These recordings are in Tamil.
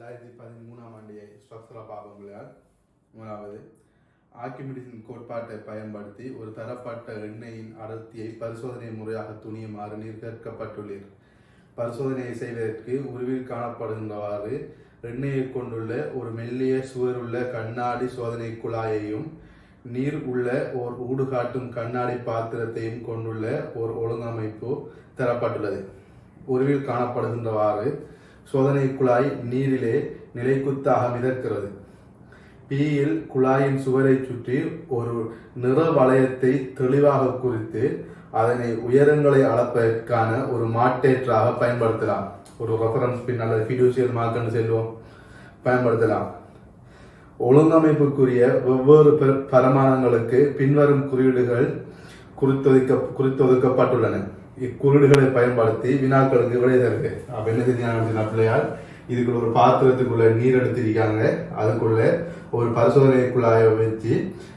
2013 ஆண்டிய ஸ்ட்ரக்சரல் பாகங்களால் முதலாவது ஆர்க்கிமிடிஸின் கோட்பாட்டை பயன்படுத்தி ஒரு தரப்பட்ட எண்ணெயின் அடர்த்தியை பரிசோதனை முறையாக துணியுமாறு நீர் கேட்கப்பட்டுள்ளது. பரிசோதனையை செய்வதற்கு உருவில் காணப்படுகின்றவாறு எண்ணெயை கொண்டுள்ள ஒரு மெல்லிய சுவருள்ள கண்ணாடி சோதனை குழாயையும் நீர் உள்ள ஓர் ஊடுகாட்டும் கண்ணாடி பாத்திரத்தையும் கொண்டுள்ள ஒரு ஒழுங்கமைப்பு தரப்பட்டுள்ளது. உருவில் காணப்படுகின்றவாறு சோதனை குழாய் நீரிலே நிலைக்குத்தாக மிதக்கிறது. பியில் குழாயின் சுவரை சுற்றி ஒரு நிற வளையத்தை தெளிவாக குறித்து அதனை உயரங்களை அளப்பதற்கான ஒரு மாற்றேற்றாக பயன்படுத்தலாம். ஒரு ரெஃபரன்ஸ் பின் அல்லது ஃபிடியூசியல் மார்க்னு செல்வோம் பயன்படுத்தலாம். ஒழுங்கமைப்புக்குரிய வெவ்வேறு பரிமாணங்களுக்கு பின்வரும் குறியீடுகள் குறித்தொதுக்கப்பட்டுள்ளன. இக்குறியீடுகளை பயன்படுத்தி வினாக்களுக்கு விடை தருது. அப்ப என்ன செஞ்சாங்க பிள்ளையால் இதுக்குள்ள ஒரு பாத்திரத்துக்குள்ள நீர் எடுத்திருக்காங்க. அதுக்குள்ள ஒரு பரிசோதனை குழாயை வச்சு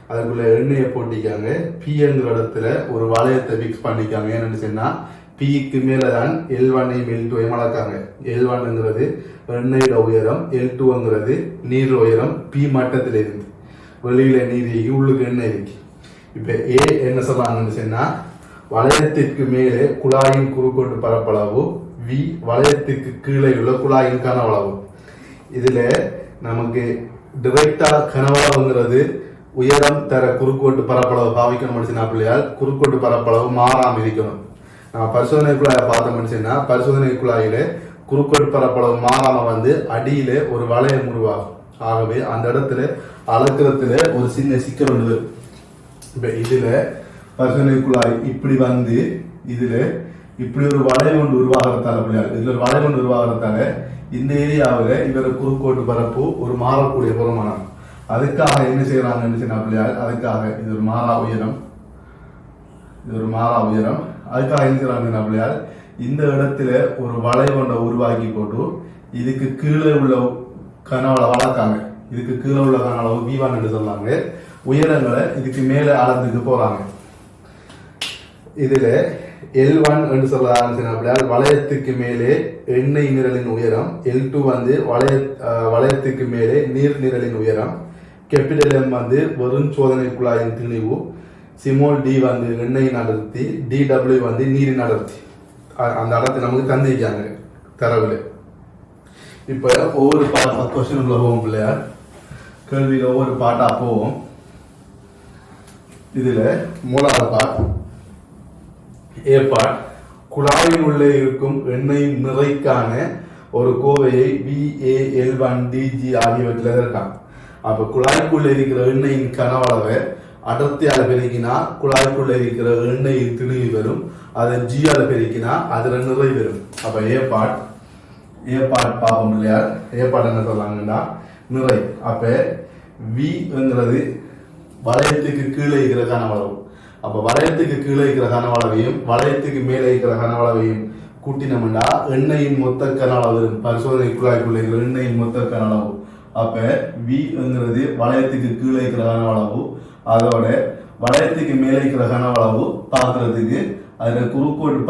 அதுக்குள்ள எண்ணெயை போட்டிக்காங்க. பிங்கிற இடத்துல ஒரு வளையத்தை பிக்ஸ் பண்ணிக்காங்க. ஏன்னு சொன்னா பிக்கு மேலதான் L1ஐயும் L2ஐயும் அளக்காங்க. L1ங்கிறது எண்ணெயோட உயரம், L2ங்கிறது நீர் உயரம். பி மட்டத்தில் இருந்து வெளியில நீர் இருக்கு, உள்ளுக்கு எண்ணெய் இருக்கு. இப்ப ஏ என்ன சொல்றாங்கன்னு சொன்னா வளையத்திற்கு மேலே குழாயின் குறுக்கோட்டு பரப்பளவு, வி வளையத்துக்கு கீழே உள்ள குழாயின் கனவளவு. இதுல நமக்கு டிரெக்டா கனவளவுங்கிறது உயரம் தர குறுக்கோட்டு பரப்பளவு பாவிக்கணும். பிள்ளையால் குறுக்கோட்டு பரப்பளவு மாறாம இருக்கணும். நம்ம பரிசோதனை குழாயை பார்த்தோம்னா பரிசோதனை குழாயில குறுக்கோட்டு பரப்பளவு மாறாம அடியில ஒரு வளையம் உருவாகும். ஆகவே அந்த இடத்துல அளக்கிறதுல ஒரு சின்ன சிக்கல் உண்டு. இப்ப இதுல பரிசோதனை குழாய் இப்படி இதுல இப்படி ஒரு வளையம் ஒன்று உருவாகிறதால பிள்ளையார் இதுல ஒரு வளையம் ஒன்று உருவாகிறதால இந்த ஏரியாவில் இவர குறுக்கோட்டு பரப்பு ஒரு மாறக்கூடிய பெருமானம். அதுக்காக என்ன செய்யறாங்கன்னு சொன்னா பிள்ளையார் அதுக்காக இது ஒரு மாறா உயரம், அதுக்காக என்ன செய்யறாங்க பிள்ளையார் இந்த இடத்துல ஒரு வளையம் ஒன்றை உருவாக்கி போட்டு இதுக்கு கீழே உள்ள கனவளை வளர்க்காங்க. இதுக்கு கீழே உள்ள கனவளவு V1 என்று சொன்னாங்க. உயரங்களை இதுக்கு மேல அளந்துக்கு போறாங்க. இதுல L1 என்று சொல்றாங்க. வளையத்துக்கு மேலே எண்ணெய் நிரலின் உயரம், L2 வளையத்துக்கு மேலே நீர் நிரலின் உயரம், கேபிட்டல் M வெறும் சோதனை குழாயின் திணிவு, சிமோல் D எண்ணெயின் அடர்த்தி, DW நீரின் அடர்த்தி. அந்த அடர்த்தி நமக்கு தந்திருக்காங்க தரவுல. இப்ப ஒவ்வொரு கொஸ்டின் உள்ள போவோம் பிள்ளையார். கேள்வியில ஒவ்வொரு பாட்டா போவோம். இதுல மூலாவது பாட் ஏற்பாடு குழாயின் உள்ளே இருக்கும் எண்ணெய் நிறைக்கான ஒரு கோவையை VAL1DG ஆகியவற்றில் இருக்காங்க. அப்ப குழாய்க்குள்ள இருக்கிற எண்ணெயின் கனவளவை அடர்த்தியால பெருக்கினா குழாய்க்குள்ள இருக்கிற எண்ணெயின் திணிவு வரும். அதை ஜியால பெருக்கினா அதுல நிறை வரும். அப்ப ஏற்பாடு பார்ப்போம் இல்லையா. ஏற்பாடு என்ன சொல்றாங்கன்னா நிறை. அப்ப Vங்கிறது வளையத்துக்கு கீழே இருக்கிற கனவளவு. அப்ப வளையத்துக்கு கீழே இருக்கிற கனவளவையும் வளையத்துக்கு மேலே இருக்கிற கனவளவையும் கூட்டினோம்னா எண்ணெயின் மொத்த கனவளவு பரிசோதனை குழாய்க்குள்ள இருக்கிற எண்ணெயின் மொத்த கனவளவு. அப்ப Vங்கிறது வளையத்துக்கு கீழே இருக்கிற கனவளவு, அதோட வளையத்துக்கு மேலே இருக்கிற கனவளவு பார்க்கறதுக்கு அதுல குறுக்கோட்டு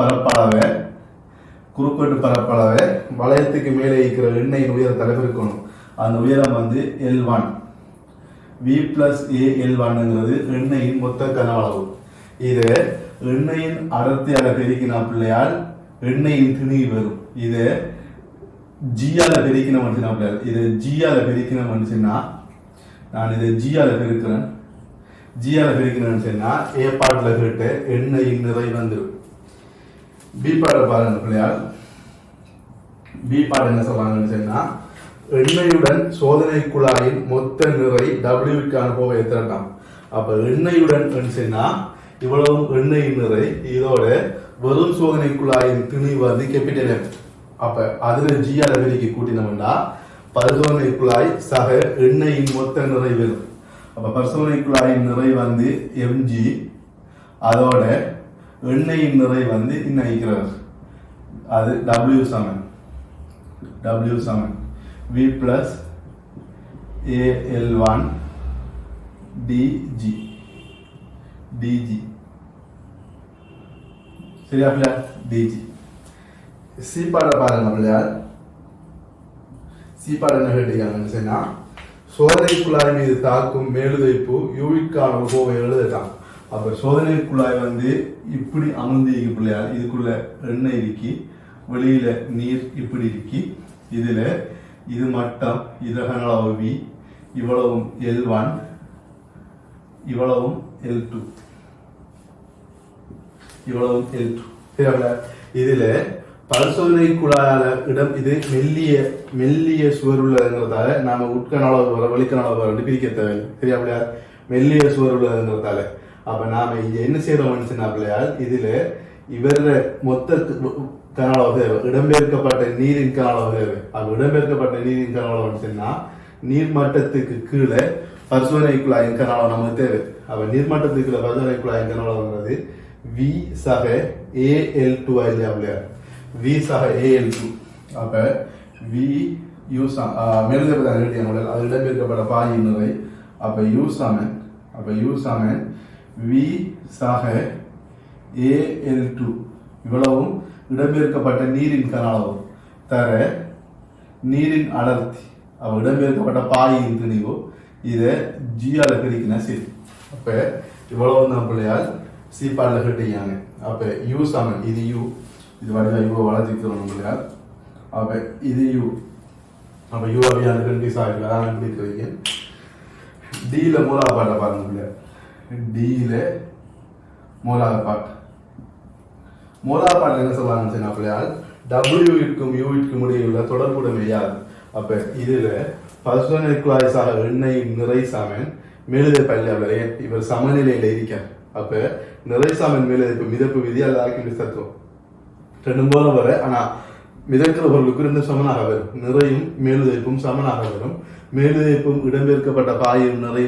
பரப்பளவை வளையத்துக்கு மேலே இருக்கிற எண்ணெயின் உயரத்தை இருக்கணும். அந்த உயரம் L1. V+AL1ங்கிறது எண்ணெயின் மொத்த கனவளவு. இது எண்ணெயின் அடர்த்தியால பெருக்கினா பிள்ளையால் எண்ணெயின் திணிவு வரும். இது ஜியால பெருக்கின பிள்ளையால் இது ஜியால பெருக்கினா நான் இதை ஜியால பெருக்கிறேன்னு சொன்னா ஏ பாட்டுல கேட்டு எண்ணெயின் நிறை வந்துடும். பி பாட்டை பாருங்க பிள்ளையால். பி பாட்டு என்ன சொல்றாங்கன்னு சொன்னா எண்ணெயுடன் சோதனை குழாயின் மொத்த நிறை W போக எத்தனை. அப்ப எண்ணெயுடன் சொன்னா இவ்வளவு எண்ணெய் நிறை, இதோட வெறும் சோதனை குழாயின் திணிவு கேபிட்டல் M. அப்ப அதுல ஜியால பெருக்கி கூட்டினோம்னா பரிசோதனை குழாய் சக எண்ணெயின் மொத்த நிறை வரும். அப்ப பரிசோதனை குழாயின் நிறை mg, அதோட எண்ணெயின் நிறை இன்னும் அது W சமன் V+AL1 DG சரியா பிள்ளையார்? DG. சி பாட பாருங்க பிள்ளையார். சீப்பாடு என்ன கேட்டீங்கன்னு சொன்னா சோதனை குழாய் மீது தாக்கும் மேலுதைப்பு யூவிற்கான கோவை எழுதட்டான். அப்ப சோதனை குழாய் வந்து இப்படி அமர்ந்து இருக்கு பிள்ளையார், இதுக்குள்ள எண்ணெய் இருக்கி வெளியில நீர் இப்படி இருக்கி, இதுல இது மட்டம் இது அளவு V, இவ்வளவும் L1 இவ்வளவும் L2 இவ்வளவும் L2. இதுல பரிசோதனை குழாயால இடம் இது மெல்லிய சுவர் உள்ளதுங்கிறதால நாம உட்கண அளவு வர வெளிக்கண அளவு வர பிரிக்க தேவையில்லை. சரியா பிள்ளையார்? மெல்லிய சுவர் உள்ளதுங்கிறதால அப்ப நாம இங்க என்ன செய்யறோம்னு சொன்னா பிள்ளையார், இதுல இவர மொத்த கன அளவு தேவை, இடம்பெயர்க்கப்பட்ட நீரின் கன அளவு தேவை. அப்ப இடம்பெயர்க்கப்பட்ட நீரின் கன அளவுன்னு சொன்னா நீர் மட்டத்துக்கு கீழே பரிசோதனை குழாயின் கன அளவு நமக்கு தேவை. அப்ப நீர்மட்டத்துக்கு கீழே பரிசோதனை குழாயின் கன அளவுங்கிறது V சக AL2 இல்லையா பிள்ளையார்? V சக AL2. அப்ப V U மேலுதைப்பு அது இடம்பெயர்க்கப்பட்ட பாயின் நிறை. அப்ப U சமன் V சக AL2 இவ்வளவும் இடம்பெயர்க்கப்பட்ட நீரின் கன அளவு தர நீரின் அடர்த்தி. அவ இடம்பெயர்க்கப்பட்ட பாயின் திணிவு இதை ஜியால பிரிக்கணும். சரி, அப்ப இவ்வளவு தான் பிள்ளையால் சீப்பாடுல கேட்டீங்க. அப்ப U சமன் இது U, இது வடிவா U வளர்த்திக்கிறோம் பிள்ளையார். அப்ப இது U, அப்ப U அவையான கண்டிஸ் ஆகிருக்கு, அதான் பிடிக்கிறீங்க. D ல மூலாவது பாட்டை பாருங்க பிள்ளையார். D ல மூலாவது பாட்டு என்ன சொல்லுவாங்க பிள்ளையார்? W-க்கும் U-க்கும் இடையே உள்ள தொடர்புடைமை யாது? அப்ப இதுல பரிசோதனை குழாய் சாக எண்ணெய் நிறை சமன் மேலுதை பள்ளி இவர் சமநிலையில இருக்கார். அப்ப நிறை சமன் மேலுதைப்பு மிதப்பு விதி அல்ல ஆக்கிட்டு தத்துவம் ரெண்டும் போல வர. ஆனா மிதக்கிற பொருளுக்கு ரெண்டு சமனாக வரும். நிறையும் மேலுதைப்பும் சமனாக வரும். மேலுதைப்பும் இடம்பெயர்க்கப்பட்ட பாயின் நிறை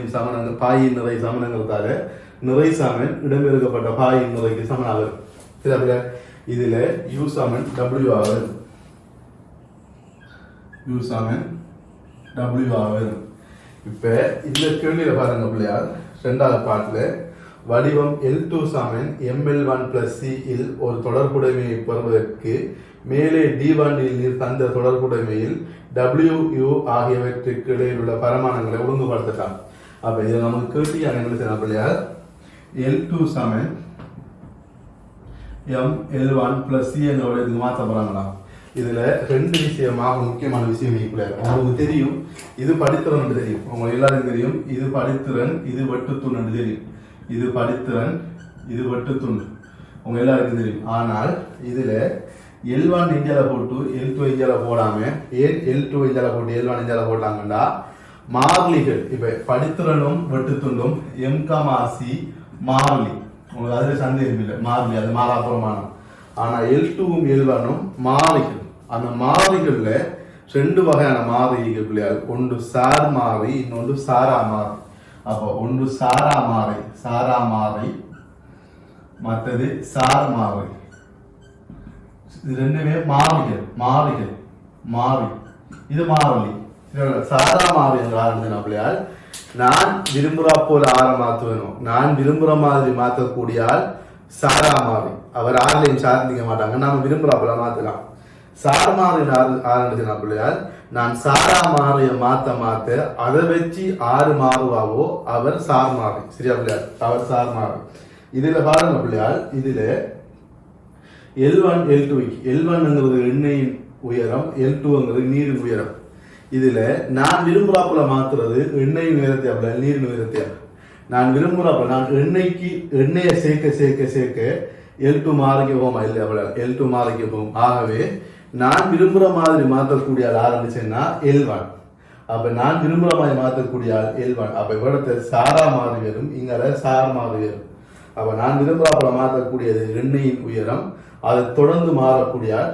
சமனங்கிறதால நிறை சமன் இடம்பெயர்க்கப்பட்ட பாயின் நிறைக்கு சமனாக வரும். இதுல U சமன் W ஆகும். U சமன் W ஆகும். இப்ப இந்த கேள்வியில பாருங்க பிள்ளையார், இரண்டாவது பாட்டுல வடிவம் L2 சமன் ML1 plus C இல் ஒரு தொடர்புடைமையை பெறுவதற்கு மேலே D1 இல் நீர் தந்த தொடர்புடைமையில் WU ஆகியவற்றுக்கு இடையில் உள்ள பரமானங்களை ஒழுங்குபடுத்தலாம். அப்ப இதை நமக்கு கேட்டியான பிள்ளையார் L2 சமன் ML1 plus C என்ற மாற்ற போறாங்களா? இதுல ரெண்டு விஷயமாக முக்கியமான விஷயம் உங்களுக்கு தெரியும். இது படித்திறன் தெரியும், உங்களுக்கு எல்லாருக்கும் தெரியும். இது படித்திறன், இது வெட்டுத்துண் என்று தெரியும். இது படித்திறன், இது வெட்டுத்துண் உங்க எல்லாருக்கும் தெரியும். ஆனால் இதுல L1 இஞ்சால போட்டு L2 இஞ்சால போடாம ஏன் L2 இஞ்சால போட்டு L1 இஞ்சால போட்டாங்கன்னா மாறிலிகள் இப்ப படித்திறனும் வெட்டுத்துண்டும் M,C மாறிலி, உங்களுக்கு அதுல சந்தேகம் இல்லை, மாறிலி அது மாறாப்புறமானம். ஆனா L2வும் L1ம் மாறிகள். அந்த மாறிகள்ல ரெண்டு வகையான மாறிகள் பிள்ளையார், ஒன்று சார் மாறி, இன்னொன்று சாரா மாறி. அப்போ ஒன்று சாரா மாறி மற்றது சார் மாறி. இது ரெண்டுமே மாறி இது மாறிலி. சாரா மாறி என்று பிள்ளையார் நான் விரும்புறா போல மாத்துவேணும், நான் விரும்புற மாதிரி மாற்றக்கூடியால் சாரா மாறி. அவர் ஆறுலையும் சார்ந்திக்க மாட்டாங்க, நாம விரும்புறா போல மாத்தலாம். சார் மாறி ஆரம்பிச்சுனா பிள்ளையார் நான் சாரா மாறிய மாத்த அதை வச்சு ஆறு மாறுவாவோ அவர் சார் மாறி. சரியா பிள்ளையார்? அவர் சார் மாறி. இதுல பாருங்க பிள்ளையார், இதுல L1 L2 L1ங்கிறது எண்ணெயின் உயரம், L2ங்கிறது நீரின் உயரம். இதுல நான் விரும்புறா போல மாத்துறது எண்ணெயின் உயரத்தையா பிள்ளையார் நீரின் உயரத்தையா? நான் விரும்புறா போல நான் எண்ணெயை சேர்க்க L2 மாறிக்க போமா இல்லையா பிள்ளையார்? L2 மாறிக்க போகும். ஆகவே நான் விரும்புற மாதிரி மாற்றக்கூடிய ஆள் ஆரம்பிச்சேன்னா L1. அப்ப நான் விரும்புற மாதிரி மாற்றக்கூடிய ஆள் L1. அப்ப இவ்விடத்தை சாரா மாறி வரும், இங்க சார் மாறி வரும். அப்ப நான் விரும்புறா போல மாற்றக்கூடியது எண்ணெயின் உயரம், அதை தொடர்ந்து மாறக்கூடிய ஆள்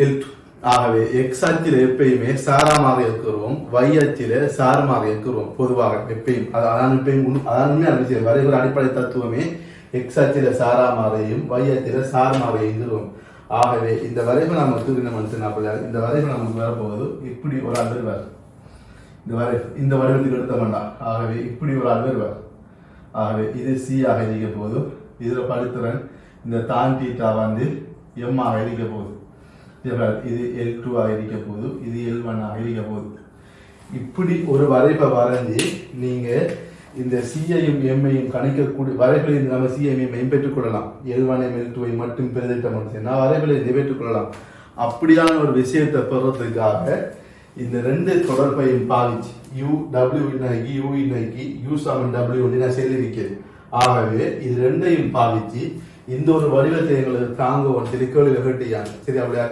L2. ஆகவே X அச்சில எப்பயுமே சாரா மாறி இருக்கிறோம், Y அச்சில சார் மாறி இருக்கிறோம். பொதுவாக எப்பயும் அதான் உண்மையான விஷயம். வரைகிற அடிப்படை தத்துவமே X அச்சில சாரா மாறியும் Y அச்சில சார் மாறியும் இருக்கிறோம். ஆகவே இந்த வரைவு நமக்கு இந்த வரைவு நமக்கு வரப்போகுது. இப்படி ஒரு ஆள் வருவார், இந்த வடிவத்துக்கு எடுத்த வேண்டாம். ஆகவே இப்படி ஒரு ஆள் வருவார். ஆகவே இது C ஆக இருக்க போகுது. இதுல படித்திறன் இந்த தான் தீட்டா வந்து M ஆக இருக்க போகுது. இது L2 இருக்க போகுது, இது L1 இருக்க போகுது. இப்படி ஒரு வரைப்பை வரைஞ்சி நீங்க இந்த சிஐயும் எம்ஐயும் கணிக்கக்கூடிய வரைகளை நம்ம சிஐஎம் பெற்றுக்கொள்ளலாம். L1 L2 மட்டும் பெருதிட்டம் வரைகளை பெற்றுக்கொள்ளலாம். அப்படியான ஒரு விஷயத்தை பெறதுக்காக இந்த ரெண்டு தொடர்பையும் பாதிச்சு UW இன்னாக்கி U இன்னாக்கி U சமன் W நான் சொல்லியிருக்கிறது. ஆகவே இது ரெண்டையும் பாதிச்சு இந்த ஒரு வடிவத்தை எங்களுக்கு தாங்க சொல்லி கேள்வி கேட்டியாங்க. சரி அப்படியா?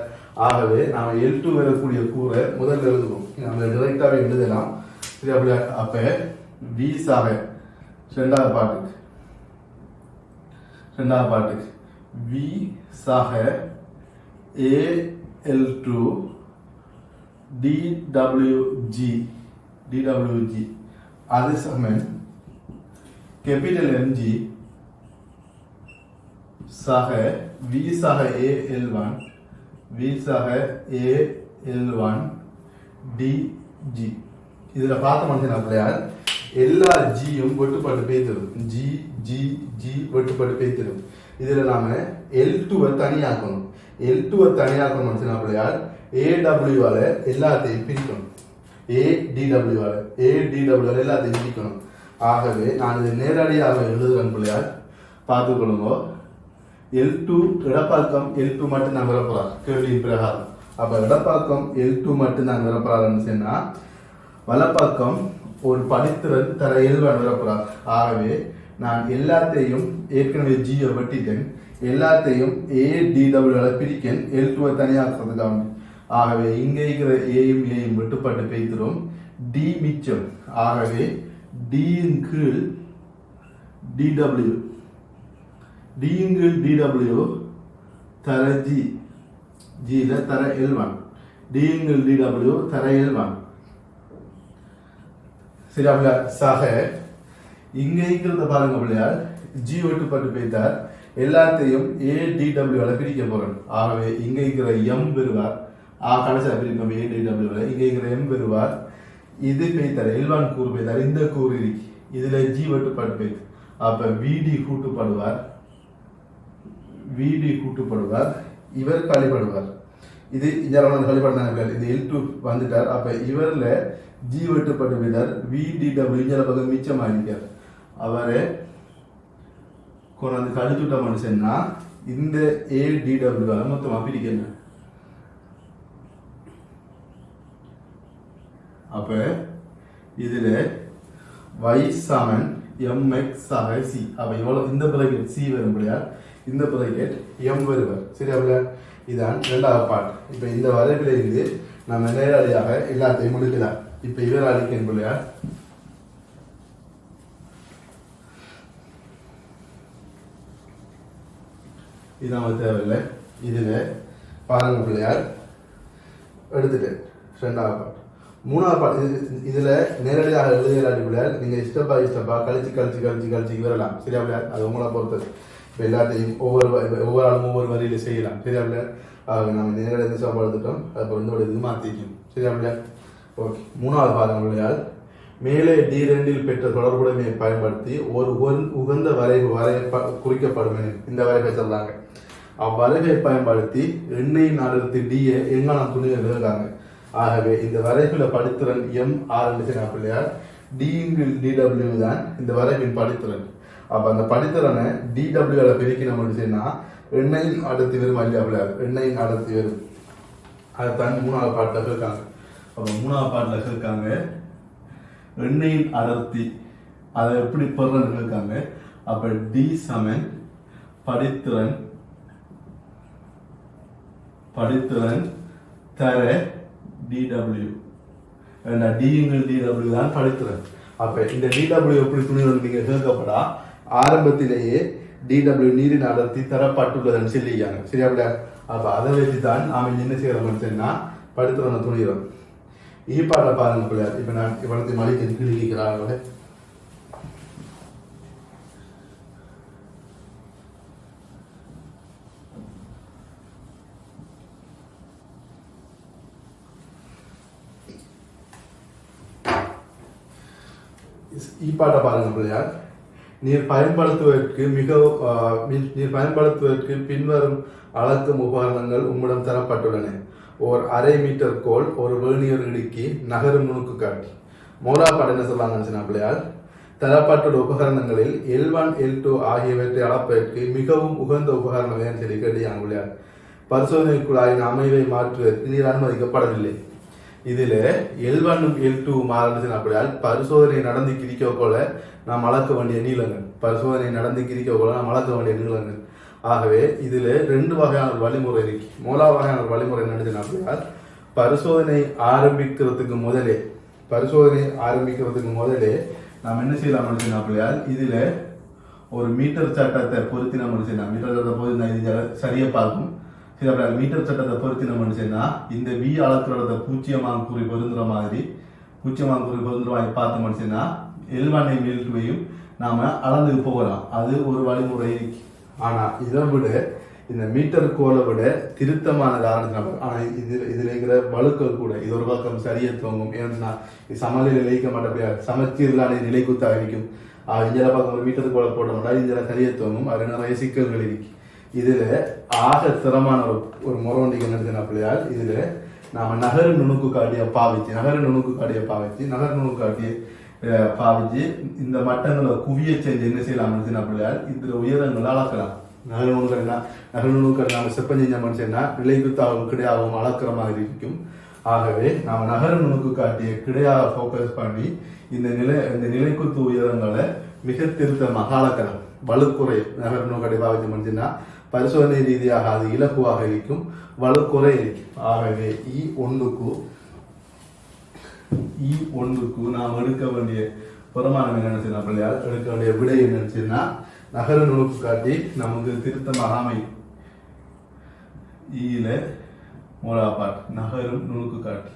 ஆகவே நாம L2 வரக்கூடிய கூரை முதல்ல எழுதுவோம். நம்ம டிரெக்டாவே எழுதலாம். சரி அப்படியா? அப்ப V சாக ரெண்டாவது பாட்டுக்கு V சாக AL2 DWG அது சமன் கேபிட்டல் MG சாக V சாக AL1 V சாக AL1 DG. இதுல பார்த்த மனுஷன் அப்படியால் எல்லா ஜியும் வெட்டுப்பாட்டு பேய்த்திடும். ஜி ஜி ஜி வெட்டுப்பாட்டு பேய்த்திடும். இதுல நாம L2 தனியாக்கணும். L2 தனியாக்கணும் அப்படியால் AW எல்லாத்தையும் பிரிக்கணும். ADW எல்லாத்தையும் பிரிக்கணும். ஆகவே நான் இதை நேரடியாக எழுதுறேன் பிள்ளையால் பார்த்துக்கொள்ளுங்க. L2 இடப்பாக்கம் L2 மட்டும் நான் வரப்போறார் கேள்வியின் பிரகாரம். அப்ப இடப்பாக்கம் L2 மட்டும் நான் வரப்போறாருன்னு சொன்னா வலப்பாக்கம் ஒரு படித்திறன் தர L1 வரப்போறார். ஆகவே நான் எல்லாத்தையும் ஏற்கனவே ஜியை வெட்டிட்டேன். எல்லாத்தையும் ADW பிரிக்கேன் L2 தனியாக்குறதுக்காக. ஆகவே இங்க இருக்கிற ஏயும் ஏயும் வெட்டுப்பாட்டு பேய்த்திரும். டி மிச்சம். ஆகவே டி இன் கீழ் DW டி இன் கீழ் DW தர ஜி ஜியில தர L1 டி இன் கீழ் DW தர L1. சரி அப்படியா? சக இங்க இருக்கிறத பாருங்க பிள்ளையார் ஜி வெட்டுப்பாட்டு பேய்த்தார். எல்லாத்தையும் ADW பிரிக்க போறேன். ஆகவே இங்க இருக்கிற M பெறுவார். கடைசியாக பிரிப்போம் ADW. இங்க இருக்கிற M பெறுவார். இது பேய்த்தார் L1 கூறு பேய்த்தார். இந்த கூறு இருக்கு. இதுல ஜி வெட்டுப்பாட்டு பேய்த்து. அப்ப VD கூட்டுப்படுவார். இவர் கழிப்படுவார். இது இங்க கழிப்படுறாங்க. இது L2 வந்துட்டார். அப்ப இவர்ல ஜி வெட்டுப்பாட்டு பேய்த்தார். VDW இங்க பக்கம் மிச்சமாயிருக்கார். அவரை கொண்டாந்து கழிச்சுட்ட மனுஷன்னா இந்த ADW மொத்தமா பிரிக்கணும். அப்ப இதுல y சமன் mx ஆக c. அப்ப இவ்வளவு இந்த பிராக்கெட் c வரும் முடியா, இந்த பிராக்கெட் m வருவார். சரி அப்படியா? இதான் இரண்டாவது பாட். இப்ப இந்த வரைவில் இருந்து நம்ம நேரடியாக எல்லாத்தையும் முடிக்கலாம். இப்ப இவர் அழிக்கணும் பிள்ளையா. இது நமக்கு தேவையில்லை. இதுல பாருங்க பிள்ளையார் எடுத்துட்டு ரெண்டாவது பாட். மூணாவது பாட் இதுல நேரடியாக எழுதியலாடி பிள்ளையார் நீங்க ஸ்டெப்பா கழிச்சு வரலாம். சரியா பிள்ளையார்? அது உங்களை பொறுத்தது. இப்போ எல்லாத்தையும் ஒவ்வொரு ஆளும் ஒவ்வொரு வரியில செய்யலாம். சரியா பிள்ளையார்? நம்ம நேரடியாக ஸ்டெப்பா எடுத்துட்டோம். அப்போ இதோட இது மாற்றிக்கும். சரியா பிள்ளையார்? ஓகே. மூணாவது பாருங்க பிள்ளையார் மேலே D2 பெற்ற தொடர்புடைமையை பயன்படுத்தி ஒரு உகந்த வரைவு குறிக்கப்படும் இந்த வரைவை சொல்றாங்க. அவ்வரைவை பயன்படுத்தி எண்ணெயின் அடர்த்தி D-யை எங்கான துணியை எழுதுறாங்க. ஆகவே இந்த வரைவுல படித்திறன் MR பிள்ளையார் DW தான் இந்த வரைவின் படித்திறன். அப்ப அந்த படித்திறனை DW பிரிக்கணும் சொன்னா எண்ணெயின் அடர்த்தி வரும் இல்லையா பிள்ளையார்? எண்ணெயின் அடர்த்தி வரும். அதைத்தான் மூணாவது பாட்டில் இருக்காங்க. அப்ப மூணாவது பாட்டில் இருக்காங்க எண்ணெயின் அடர்த்தி அதை எப்படி பெறன்னு இருக்காங்க. அப்ப D சமன் படித்திறன் தர DW. DW தான் படித்திறன். அப்ப இந்த DW எப்படி துணி நீங்க கேட்கப்படா ஆரம்பத்திலேயே DW நீரின் அடர்த்தி தரப்பட்டுள்ளதுன்னு சொல்லிக்காங்க. சரியா? அப்ப அதை வச்சு தான் நாம என்ன செய்யறோம்னு சொன்னா படித்திறனை துணிகிறோம். பாட்ட பாருங்க பிள்ளையார். இப்ப நான் இவ்வளத்தை மலைக்கு கிழிக்கிறாங்க. பாட்ட பாருங்க பிள்ளையார். நீர் பயன்படுத்துவதற்கு பின்வரும் அளக்கும் உபகரணங்கள் உம்மிடம் தரப்பட்டுள்ளன. ஓர் 1/2 மீட்டர் கோல், ஒரு வேணியர் இடுக்கி, நகரும் நுணுக்கு காட்டி. மோலாப்பாடு என்ன சொல்றாங்கன்னு பிள்ளையால், தரப்பட்டுள்ள உபகரணங்களில் L1 L2 ஆகியவற்றை அளப்பதற்கு மிகவும் உகந்த உபகரணம் ஏன்னு சொல்லி கேட்டியாங்க பிள்ளையார். பரிசோதனை குழாயின் அமைவை மாற்றுவதற்கு நீர் அனுமதிக்கப்படவில்லை. இதுல L1 L2 மாறுச்சுன்னா அப்படியால் பரிசோதனை நடந்து கிரிக்க போல நாம் அளக்க வேண்டிய நீளங்கள், பரிசோதனை நடந்து கிரிக்க போல நாம் அளக்க வேண்டிய நீளங்கள். ஆகவே இதுல 2 வகையான வழிமுறை இருக்கு. முதலாவது வகையான வழிமுறை என்னன்னு அப்படியால், பரிசோதனை ஆரம்பிக்கிறதுக்கு முதலே நாம் என்ன செய்யலாம் அப்படியால், இதுல ஒரு மீட்டர் சட்டத்தை பொருத்தி நம்ம மீட்டர் சட்டத்தை பொருத்தி இது சரியா பார்க்கும். மீட்டர் சட்டத்தை பொருத்தி நம்ம இந்த வி அளக்கிறத பூச்சியமாக குறி பொருந்துற மாதிரி பார்த்து மனுஷன்னா L1 L2 நாம அளந்து போகலாம். அது ஒரு வழிமுறை இருக்கு. ஆனா இதை விட இந்த மீட்டர் கோலை விட திருத்தமானது ஆரம்பிச்சு. ஆனா இதுல இருக்கிற வழுக்கள் கூட இது ஒரு பக்கம் சரியா தோங்கும். ஏன்னா சமநிலை இழைக்க மாட்டேன், சமச்சீர்லான நிலை குத்தாக இருக்கும். இந்தியால பக்கம் ஒரு மீட்டர் கோலை போட மாட்டா இந்தியால சரியா தோங்கும். அது நிறைய சிக்கல்கள் இருக்கு. இதுல ஆக திறமான ஒரு முறை என்ன பிள்ளையால், இதுல நாம நகர நுணுக்கு காட்டிய பாவிச்சு இந்த மட்டங்களை குவிய செஞ்சு என்ன செய்யலாம் பிள்ளையால், இதுல உயரங்களை அளக்கலாம். நகர நுணுக்கள் நாம செப்பஞ்செஞ்ச மனுஷன்னா நிலைக்குத்தாகவும் கிடையாகவும் அளக்கிற மாதிரி இருக்கும். ஆகவே நாம நகர நுணுக்கு காட்டிய கிடையாக போக்கஸ் பண்ணி இந்த நிலைக்குத்து உயரங்களை மிக திருத்தமாக அளக்கலாம். வலுக்குறை நகர நுணுக்கடை பாவிச்சு மனுஷன்னா பரிசோதனை ரீதியாக அது இலகுவாக இருக்கும், வலுக்குறை இருக்கும். ஆகவே E1க்கு நாம் எடுக்க வேண்டிய பிரமாணம் என்னன்னு பிள்ளையால், எடுக்க வேண்டிய விடை என்னச்சுன்னா நகர நுணுக்கு காட்டி நமக்கு திருத்தமாக அமையும். ஈல மூலாப்பாட் நகரும் நுணுக்கு காட்டி.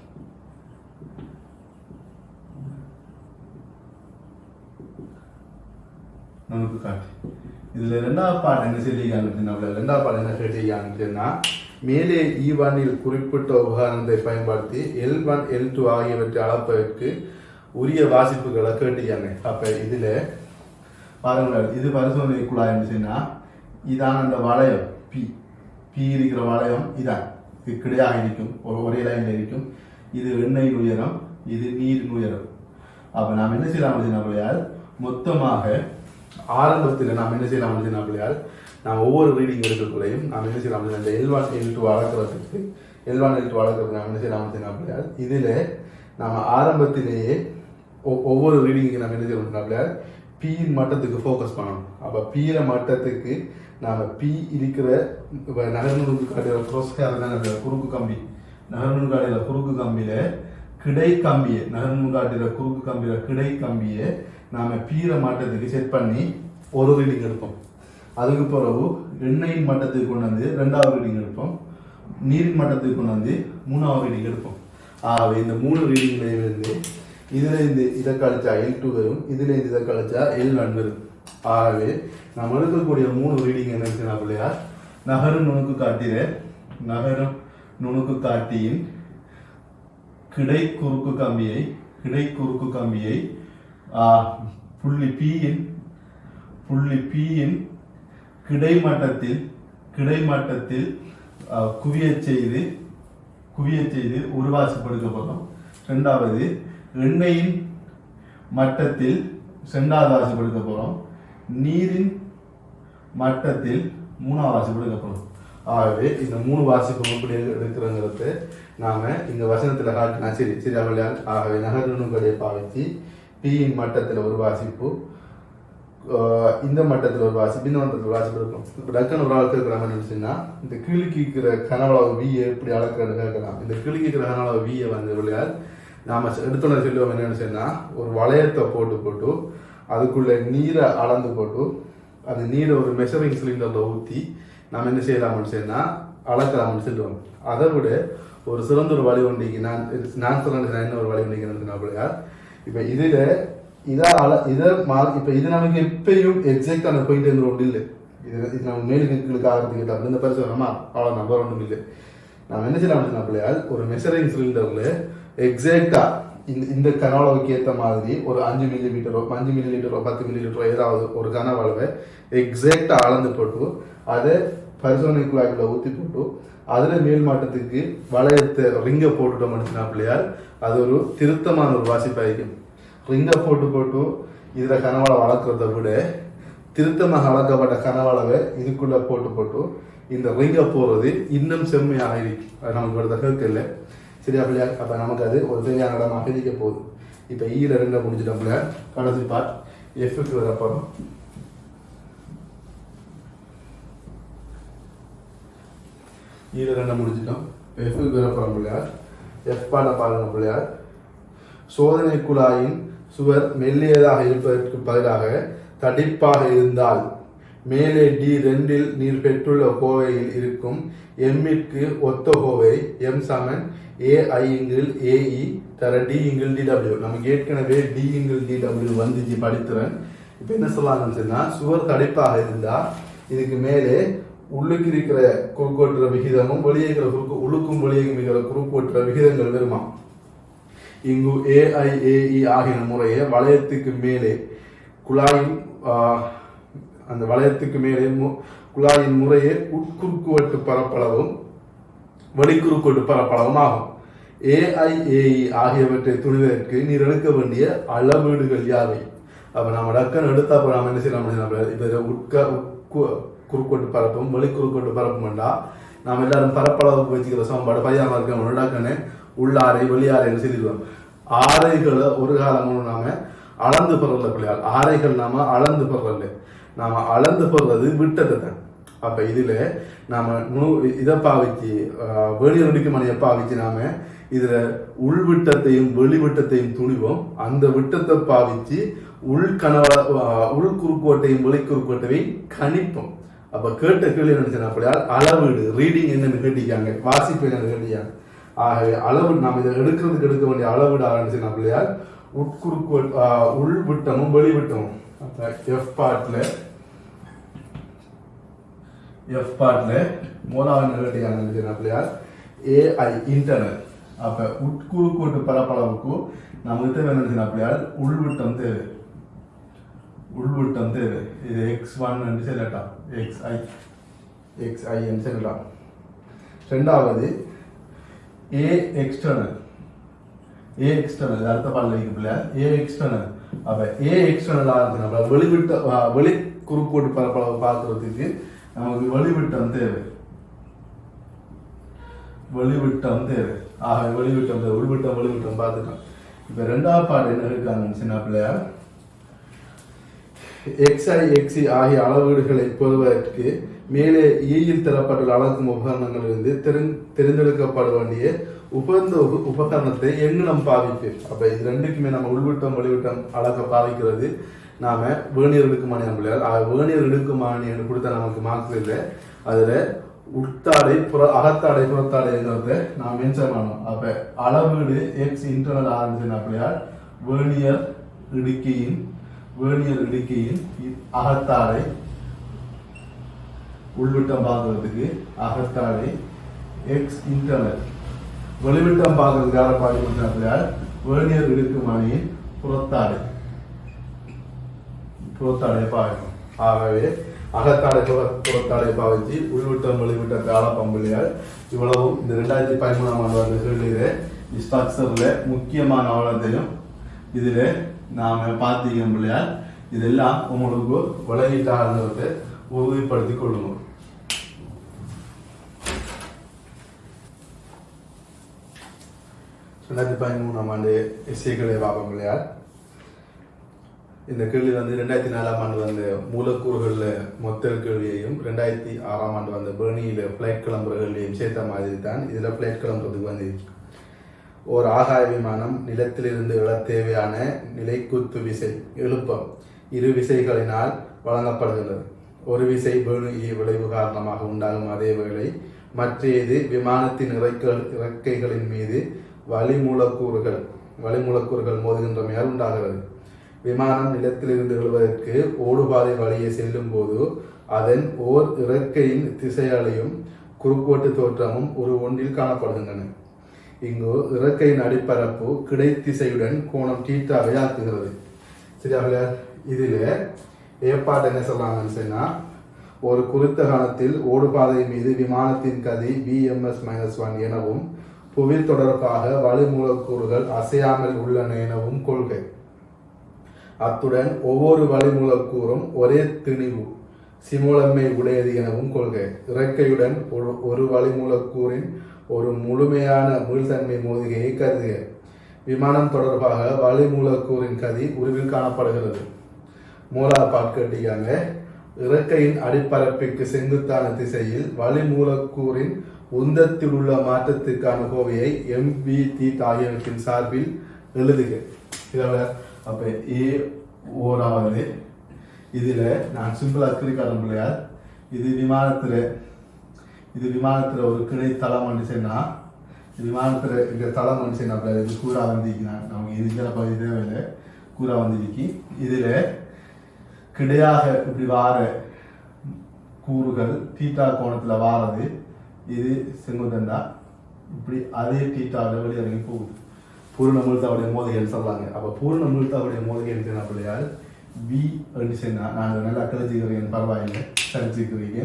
இதுல 2வது பாட்டு என்ன கேட்டீங்கன்னா, மேலே E1 குறிப்பிட்ட உபகரணத்தை பயன்படுத்தி L1 L2 ஆகியவற்றை அளப்பதற்கு உரிய வாசிப்புகளை கேட்டீங்க. அப்ப இதுல பாருங்க, இது பரிசோதனை குழாய் இருந்துச்சுன்னா இதான் அந்த வளையம் பி இருக்கிற வளையம் இதான், இது கிடையாக இருக்கும், ஒரே லைன்ல இருக்கும். இது எண்ணெயின் உயரம், இது நீரின் உயரம். அப்ப நாம் என்ன செய்யலாம் மொத்தமாக ஆரம்பத்தில் நாம் என்ன செய்யலாம் நாம் ஒவ்வொரு ரீடிங் எடுக்கக்குள்ளையும் நாம் என்ன செய்யலாம், இந்த L1 L2 அளக்கிறதுக்கு நாம் என்ன செய்யலாம் இதுல நாம் ஆரம்பத்திலேயே ஒவ்வொரு ரீடிங்கு நாம் என்ன செய்யலாம் பியின் மட்டத்துக்கு ஃபோக்கஸ் பண்ணணும். அப்போ பியிற மட்டத்துக்கு நாம் பி இருக்கிற நகர்நுணுக்கு காட்டுற குறுக்கு கம்பி, நகர்நுணு காட்டுற குறுக்கு கம்பியில கிடை கம்பியை நாம பீர மட்டத்துக்கு செட் பண்ணி ஒரு ரீடிங் எடுப்போம். அதுக்கு பிறகு எண்ணெயின் மட்டத்துக்கு கொண்டு வந்து 2வது ரீடிங் எடுப்போம், நீரின் மட்டத்துக்கு கொண்டு வந்து 3வது ரீடிங் எடுப்போம். ஆகவே இந்த 3 ரீடிங்லேருந்து இதுல இதை கழிச்சா L2 வரும், இதுல இதை கழிச்சா L1 வரும். ஆகவே நம்ம எடுக்கக்கூடிய 3 ரீடிங் என்ன பிள்ளையா, நகரும் நுணுக்கு காட்டியின் கிடை குறுக்கு கம்பியை புள்ளி P-யின் கிடைமட்டத்தில் குவிய செய்து ஒரு வாசிப்படுத்தப்படும். 2வது எண்ணெயின் மட்டத்தில் 2வது வாசிப்படுத்த போறோம், நீரின் மட்டத்தில் 3வது வாசிப்படுத்தப்படும். ஆகவே இந்த 3 வாசிப்பு எப்படி எடுக்கிறங்கிறத நாம இந்த வசனத்துல காட்டினா சரி அவளையால். ஆகவே நகர் நுணுக்கடையை பாவிச்சு பியின் மட்டத்துல ஒரு வாசிப்பு, இந்த மட்டத்தில் ஒரு வாசிப்பு, இந்த மட்டத்தில் ஒரு வாசிப்பு இருக்கும். இப்போ டக்குன்னு ஒரு ஆள் கேட்குற மாதிரி இருந்துச்சுன்னா, இந்த கிழிக்கிற கனவளவு வியை எப்படி அளக்கிறன்னு கேட்கலாம். இந்த கிழிக்கிற கனவளவு வியை விளையால் நாம எடுத்துள்ள சொல்லுவோம் என்னன்னு சொன்னா, ஒரு வளையத்தை போட்டு அதுக்குள்ள நீரை அளந்து போட்டு அந்த நீரை ஒரு மெஷரிங் சிலிண்டர்ல ஊற்றி நாம் என்ன செய்யலாம்னு சொன்னா அளக்கலாம்னு சொல்லுவோம். அதை விட ஒரு சிறந்த ஒரு வழி ஒன்றிக்கு நான் சொல்ல என்ன ஒரு வழி ஒன்றிக்கு பிள்ளையார். இப்போ இதுல இப்ப இது நமக்கு எப்பயும் எக்ஸாக்டான பாயிண்ட் ஒன்று இல்லை. இது நம்ம மேலுக்கு ஆகிறதுக்கு இந்த பரிசோதனை அவ்வளோ நம்பர் ஒன்றும் இல்லை. நம்ம என்ன செய்யலாம் பிள்ளையால், ஒரு மெஷரிங் சிலிண்டர்ல எக்ஸாக்டா இந்த கனவளவுக்கு ஏற்ற மாதிரி ஒரு 5 மில்லிமீட்டரோ 5 மில்லிலிட்டரோ 10 மில்லிலிட்டரோ ஏதாவது ஒரு கனவளவை எக்ஸாக்டாக அளந்து போட்டு அதை பரிசோதனை குழாய்க்குள்ள ஊற்றி போட்டு அதில் மேல் மாட்டத்துக்கு வளையத்தை ரிங்கை போட்டுட்டோம் அப்படின்னா பிள்ளையால் அது ஒரு திருத்தமான ஒரு வாசிப்பாയിരിക്കും. ரிங்கை போட்டு இதில் கனவளை வளர்க்குறத விட திருத்தமாக வளர்க்கப்பட்ட கனவளவை இதுக்குள்ளே போட்டு இந்த ரிங்கை போடுறது இன்னும் செம்மையாக இருக்கு. அது நமக்கு ஒரு தகவல் சரியா பிள்ளையா? அப்போ நமக்கு அது ஒரு சரியான இடமாக இருக்க போகுது. இப்போ ஈல 2 முடிஞ்சிட்டோம் பிள்ளையா. கடைசி பார்ட் எஃப்க்கு வரப்போகிறோம். ஈல 2 முடிஞ்சிட்டோம். எஃப்க்கு வரப்போகிறோம் பிள்ளையார். எஃப் பாட பாருங்க பிள்ளையார். சோதனை குழாயின் சுவர் மெல்லியதாக இருப்பதற்கு பதிலாக தடிப்பாக இருந்தால் மேலே D2 நீர் பெற்றுள்ள கோவையில் இருக்கும் எம்மிற்கு ஒத்த கோவை M சமன் AI/AE தர D/DW. நமக்கு ஏற்கனவே D/DW வந்துச்சு படித்துறேன். இப்போ என்ன சொல்லலாம்னு சொன்னா, சுவர் தடிப்பாக இருந்தா இதுக்கு மேலே உள்ளுக்கு இருக்கிற குறுக்கோட்டுற விகிதமும் வெளியே இருக்கிற உள்ளுக்கும் வெளியே இருக்கிற குறுக்கோட்டுற விகிதங்கள் வருமா. இங்கு AI/AE ஆகிய முறையை வளையத்துக்கு மேலே குழாயின் அந்த வளையத்துக்கு மேலே குழாயின் முறையே உட்குறுக்குவட்டு பரப்பளவும் வெளிக்குறுக்கோட்டு பரப்பளவும் ஆகும். AI/AE ஆகியவற்றை துணிவதற்கு நீர் எடுக்க வேண்டிய அளவீடுகள் யாவை? அப்ப நம்ம டக்குன்னு எடுத்தா நம்ம என்ன செய்யலாம்? இப்ப குறுக்கோட்டு பரப்பும் வெளிக்குறுக்கோட்டு பரப்பும்டா நாம எல்லாரும் பரப்பளவுக்கு வச்சுக்கிற சமன்பாடு பையாம இருக்க டக்குன்னு உள்ளாரை வெளியாரைன்னு சொல்லிடுவோம். ஆரைகளை ஒரு காலம் நாம அளந்து பெறல பிள்ளையால். ஆரைகள் நாம அளந்து பெறல, நாம அளந்து பெறது விட்டத்தை தான். அப்ப இதுல நாம இதை பாவிச்சு வெளியே நடிக்க மணியை பாவிச்சு நாம இதுல உள்விட்டத்தையும் வெளிவிட்டத்தையும் துணிவோம். அந்த விட்டத்தை பாவிச்சு உள் குறுக்கோட்டையும் வெளிக்குறுக்கோட்டையும் கணிப்போம். அப்ப கேட்ட கேள்வி நினைச்சேன் அப்படியால் அளவீடு ரீடிங் என்னன்னு கேட்டிக்காங்க, வாசிப்பு என்னன்னு கேட்டிக்காங்க. ஆகவே அளவு நாம் இதை எடுக்கிறதுக்கு எடுக்க வேண்டிய அளவீடு ஆரம்பிச்சேன் அப்படியால் உள்விட்டமும் வெளிவிட்டமும். அப்ப எஃப் பார்ட்ல மூணாவது கேட்டிக்காங்க அப்படியால் AI இன்டர்னல். அப்ப உட்குறுக்கோட்டு பரப்பளவுக்கு நமக்கு வேணும் அப்படியால் உள்விட்டம் தேவை. இது X1 என்று சொல்லலாம், XI என்று சொல்லலாம். ரெண்டாவது A எக்ஸ்டர்னல் அடுத்த பாடல A எக்ஸ்டர்னல். அப்ப A எக்ஸ்டர்னல் ஆகுது வெளி குறுக்கோட்டு பரப்பளவு பார்க்கறதுக்கு நமக்கு வெளிவிட்டம் தேவை. ஆக வெளிவிட்டம் தேவை. வெளிவிட்டம் பார்த்துட்டோம். இப்ப ரெண்டாவது பாடு என்ன இருக்காங்க சின்ன பிள்ளையா, XI XC ஆகிய அளவீடுகளை பெறுவதற்கு மேலே ஈயில் தரப்பட்டுள்ள அளக்கும் உபகரணங்களிலிருந்து தெரிந்தெடுக்கப்பட வேண்டிய உபந்த உபகரணத்தை எங்கனம் பாவிப்பு. அப்ப இது ரெண்டுக்குமே நம்ம உள்விட்டம் வெளிவிட்டம் அளக்க பாவிக்கிறது நாம வேணியர் இடுக்குமானி நம்மளால் வேணியர் இடுக்குமானி என்று கொடுத்தா நமக்கு மார்க்ஸ் இல்லை. அதுல உட்தாடை அகத்தாடை புறத்தாடைங்கிறத நாம் மென்ஷன் பண்ணணும். அப்ப அளவீடு X இன்டர்னல் ஆரம்பிச்சுன்னா அப்படியால் வேணியர் இடுக்கியின் அகத்தாடை உள்விட்டம் பார்க்கறதுக்கு அகத்தாடை X இன்டர்னல். வெளிவிட்டம் பார்க்கறதுக்கு யாரை பார்க்க வேணியர் இடுக்குமானியின் புறத்தாடை பார்க்கணும். ஆகவே அகத்தாடை புறத்தாடை பாவிச்சு உள்விட்டம் வெளிவிட்டத்தை அளப்பம்பிள்ளையால் இவ்வளவும் இந்த 2013ஆம் ஆண்டு வந்து கேள்வியில ஸ்ட்ரக்சர்ல முக்கியமான அவலத்தையும் இதுல நாம பார்த்தீங்க பிள்ளையால் இதெல்லாம் உங்களுக்கு விளையிட்டாங்கிறத உறுதிப்படுத்திக் கொள்ளணும். ரெண்டாயிரத்தி 13ஆம் ஆண்டு எஸ்ஏக்களை பார்ப்போம் பிள்ளையால். இந்த கேள்வி வந்து 2004ஆம் ஆண்டு வந்த மூலக்கூறுகளில் மொத்த கேள்வியையும் 2006ஆம் ஆண்டு வந்த பேர்னியில பிளைட் கிளம்புற கேள்வியையும் சேர்த்த மாதிரி தான் இதில் பிளைட் கிளம்புறதுக்கு வந்து ஒரு ஆகாய விமானம் நிலத்திலிருந்து எழ தேவையான நிலைக்குத்து விசை எழுப்பம் இரு விசைகளினால் வழங்கப்படுகின்றது. ஒரு விசை பேர்னி விளைவு காரணமாக உண்டாகும் அதே வேளை மற்றது விமானத்தின் இறக்கைகளின் மீது வளிமூலக்கூறுகள் மோதுகின்றமையால் உண்டாகிறது. விமானம் நிலத்திலிருந்து எழுவதற்கு ஓடுபாதை வழியே செல்லும் போது அதன் ஓர் இறக்கையின் திசையாலையும் குறுக்கோட்டு தோற்றமும் ஒரு ஒன்றில் காணப்படுகின்றன. இங்கு இறக்கையின் அடிப்பரப்பு கிடைத்திசையுடன் கோணம் தீட்டாவை ஆக்குகிறது. சரியா? இதில் ஏற்பாடு என்ன சொல்றாங்கன்னு சொன்னா, ஒரு குறித்த கணத்தில் ஓடுபாதை மீது விமானத்தின் கதி Vms-1 எனவும் புவி தொடர்பாக வளிமூலக்கூறுகள் அசையாமல் உள்ளன எனவும் கொள்கை. அத்துடன் ஒவ்வொரு வளிமூலக்கூறும் ஒரே திணிவு சிமோலம்மை உடையது எனவும் கொள்கை. இறக்கையுடன் ஒரு வளிமூலக்கூறின் ஒரு முழுமையான மீள்தன்மை மோதிகையை கருதுக. விமானம் தொடர்பாக வளிமூலக்கூறின் கதி உருவில் காணப்படுகிறது. மூலாவது பாட்கட்டிக்காங்க. இறக்கையின் அடிப்பரப்பிற்கு செங்குத்தான திசையில் வளிமூலக்கூறின் உந்தத்தில் உள்ள மாற்றத்திற்கான கோவையை mv தீட்டா ஆகியவற்றின் சார்பில் எழுதுக. அப்ப ஏ ஓராவது இதுல நான் சிம்பிளா கிரிக்காரம் பிள்ளையார், இது விமானத்துல ஒரு கிணை தளம் வந்துச்சுன்னா, விமானத்துல இந்த தளம் வந்துச்சுன்னா இது கூறா வந்திருக்கிறான். நமக்கு இதுல பகுதி தேவையில்லை, கூறா வந்திருக்கு. இதுல கிடையாக இப்படி வார கூறுகள் தீட்டா கோணத்துல வாரது, இது செங்குத்தண்டா இப்படி அதே தீட்டாவில் வெளியிறங்கி போகுது. பூர்ண முழுத்தாவுடைய மோதிகள் சொல்றாங்க. அப்ப பூர்ண முழுத்தாவுடைய மோதிகள் என்ன பிள்ளையால் வி சொன்னா, நான் நல்லா கழிச்சுக்கிறேன், பரவாயில்லை கழிச்சுக்கிறீங்க.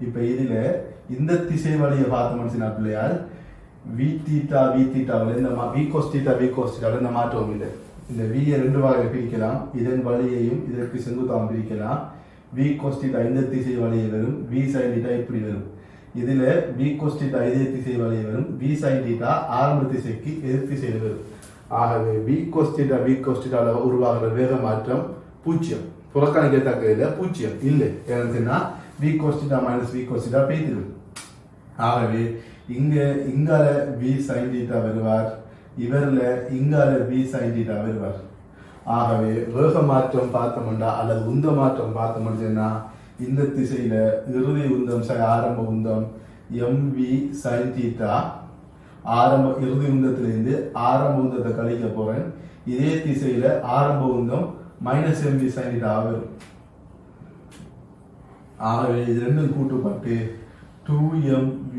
இப்ப இதுல இந்த திசை வழியை பார்த்தோம்னு பிள்ளையால் வி தீட்டாவில் இந்த வி கோஸ் தீட்டாவில் இந்த மாற்றம் இல்லை. இந்த வியை ரெண்டு வகையில் பிரிக்கலாம். இதன் வழியையும் இதற்கு செங்குத்தாம் பிரிக்கலாம். வி கோஸ் தீட்டா இந்த திசை வழியை வரும், வி சைன் தீட்டா இப்படி வரும். இதுல வி கோஸ் தீட்டா இதே திசை வழியை வரும், வி சைன் தீட்டா ஆரம்ப திசைக்கு எதிர் திசையில் வரும். ஆகவே வி கோஸ் தீட்டால உருவாகிற வேக மாற்றம் 0. புறக்கணிக்கத்தக்க இல்லை, 0 இல்லை. ஏன்னா V cos theta minus V cos theta பேசிடும். ஆகவே இங்கால வி சைன் தீட்டா வருவார், இவர்ல இங்கால வி சைன் தீட்டா வருவார். ஆகவே வேக மாற்றம் பார்த்தோம்னா அல்லது உந்த மாற்றம் பார்த்தோம்னா இந்த திசையில இறுதி உந்தம் ஆரம்ப உந்தம் mv சைன் தீட்டா, இறுதி உந்தத்திலிருந்து ஆரம்ப உந்தத்தை கழிக்க போறேன். இதே திசையில ஆரம்ப உந்தம் மைனஸ் mv சைன் தீட்டா வரும். ஆகவே இது ரெண்டும் கூட்டுப்பட்டு 2mv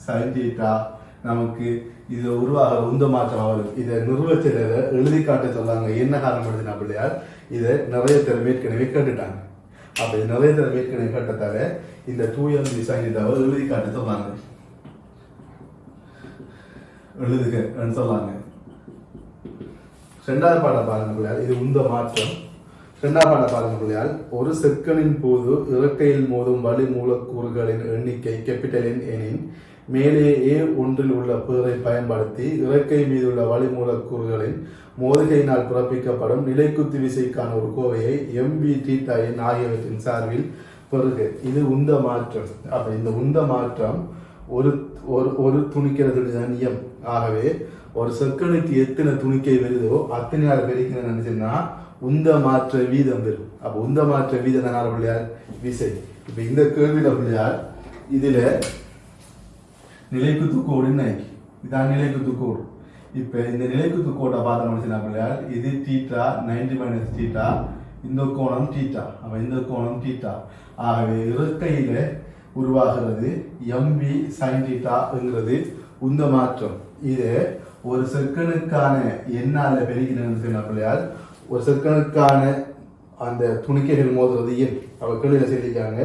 சைன் தீட்டா நமக்கு இது உருவாக உந்த மாற்றம் வரும். இதை நிர்வச்சல எழுதி காட்ட சொல்லாங்க. என்ன காரணம் எழுதினா பிள்ளையார் இதை நிறைய பேர் ஏற்கனவே கேட்டுட்டாங்க. அப்படி நிறைய பேர் ஏற்கனவே கேட்டதால இந்த 2mv சைன் தீட்டாவை எழுதி காட்ட சொன்னாங்க, எழுதுகன்னு சொல்லாங்க. ரெண்டாவது பாடம் பாருங்க பிள்ளையார், இது உந்த மாற்றம். இரண்டாம் பாடம் பாருங்க பிள்ளையார், ஒரு செக்கனின் போது இறக்கையில் மோதும் வளி மூலக்கூறுகளின் எண்ணிக்கை கேபிட்டல் எனின் மேலே ஒன்றில் உள்ள பேரை பயன்படுத்தி இறக்கை மீதுள்ள வளி மூலக்கூறுகளின் மோதுகையினால் பிறப்பிக்கப்படும் நிலைக்குத்து விசைக்கான ஒரு கோவையை mv தீட்டா என் ஆகியவற்றின் சார்பில் பெறுக. இது உந்த மாற்றம். அப்ப இந்த உந்த மாற்றம் ஒரு துணிக்கிறது நியம். ஆகவே ஒரு செக்கனுக்கு எத்தனை துணிக்கை வருதோ அத்தனையால் பெருக்கணும் நினைச்சுன்னா உந்த மாற்ற வீதம் வரும். அப்ப உந்த மாற்ற வீதம் என்ன பிள்ளையார் விசை. இப்ப இந்த கேள்வியில பிள்ளையார் இதுல நிலைக்குத்து கோடுன்னு இதான் நிலைக்குத்து கோடு. இப்ப இந்த நிலைக்குத்து கோட்டை பார்த்தோம்னா பிள்ளையார் இது தீட்டா 90 மைனஸ் தீட்டா, இந்த கோணம் தீட்டா, அப்ப இந்த கோணம் தீட்டா. ஆகவே இறக்கையில உருவாகிறது mv சைன் தீட்டாங்கிறது உந்த மாற்றம். இது ஒரு செகண்டுக்கான எண்ணால பெருகினா பிள்ளையார் ஒரு செகண்டுக்கான அந்த துணிக்கைகள் மோதுறது எண். அவ கேள்வியில சொல்லியிருக்காங்க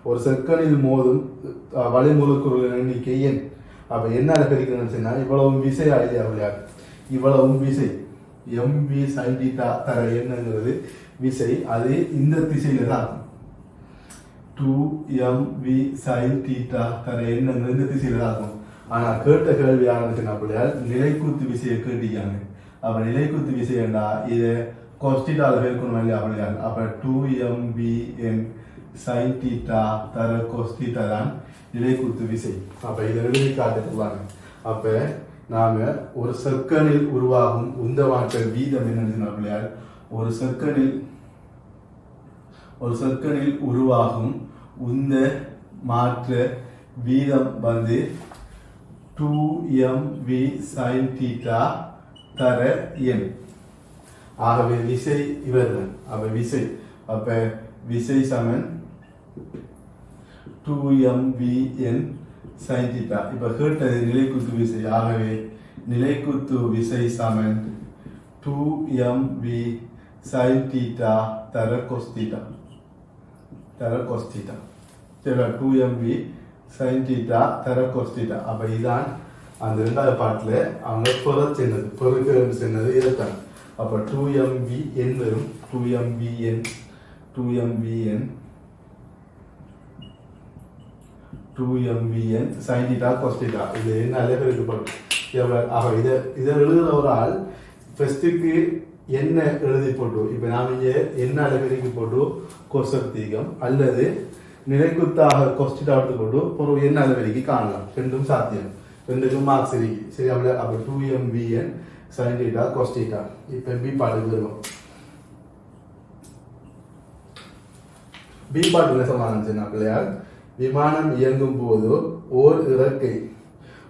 ஒரு செகண்டில் மோதும் வளிமூலக்கூறுகளின் எண்ணிக்கை எண். அப்ப என்னால பெருக்கணும்னு சொன்னா இவ்வளவு விசை அழியா விளையாடு, இவ்வளவு விசை mv சைன் தீட்டா தர என்னங்கிறது விசை. அது இந்த திசையில தான் 2mv சைன் தீட்டா தர என்னங்கிறது இந்த திசையில தான் இருக்கும். ஆனா கேட்ட கேள்வி ஆரம்பிச்சுன்னா பிள்ளையார் நிலைக்குத்து விசையை கேட்டிருக்காங்க. அப்ப நிலைக்குத்து விசை என்ன இது கொஸ்டிட்டால பேருக்கணும் இல்லையா பிள்ளையார். அப்ப 2mvn சைன் தீட்டா தர கொஸ்டிட்டா தான் நிலைக்குத்து விசை. அப்ப இதை எழுதி காட்டுவாங்க. அப்ப நாம ஒரு செகண்டில் உருவாகும் உந்த மாற்ற வீதம் என்னன்னு பிள்ளையார் ஒரு செகண்டில் உருவாகும் உந்த மாற்ற வீதம் வந்து 2mv சைன் தீட்டா தர எண். ஆகவே விசை இவர்தான். அப்ப விசை சமன் 2mvn சைன் தீட்டா. இப்ப கேட்டது நிலைக்குத்து விசை. ஆகவே நிலைக்குத்து விசை சமன் 2mv sin theta தர cos theta சரி 2mv sin theta தர cos theta அப்ப இதான் அந்த இரண்டாவது பாட்டுல அவங்க பெருக்குன்னு சொன்னது இதுதான் அப்ப 2mvn வரும் 2mvn sin theta cos theta இது என்ன பெருக்கப்படும் இதை எழுதுற ஒரு ஆள் ஃபர்ஸ்ட்டுக்கு என்ன எழுதி போட்டு இப்போ நாம் இங்கே என்ன பெருக்கி போட்டு கொசத்தீகம் அல்லது நிலைக்குத்தாக கொஸ்டிட் எடுத்து போட்டு ஒரு என்ன பெருக்கி காணலாம் ரெண்டும் சாத்தியம் ரெண்டுக்கும் மார்க்ஸ் இருக்கு சரி அப்போ 2mvn sin theta cos theta இப்போ பி பாட்டுக்கு வருவோம் பி பாட்டு என்ன சொன்னாங்க பிள்ளையார் விமானம் இயங்கும் போது ஓர் இறக்கை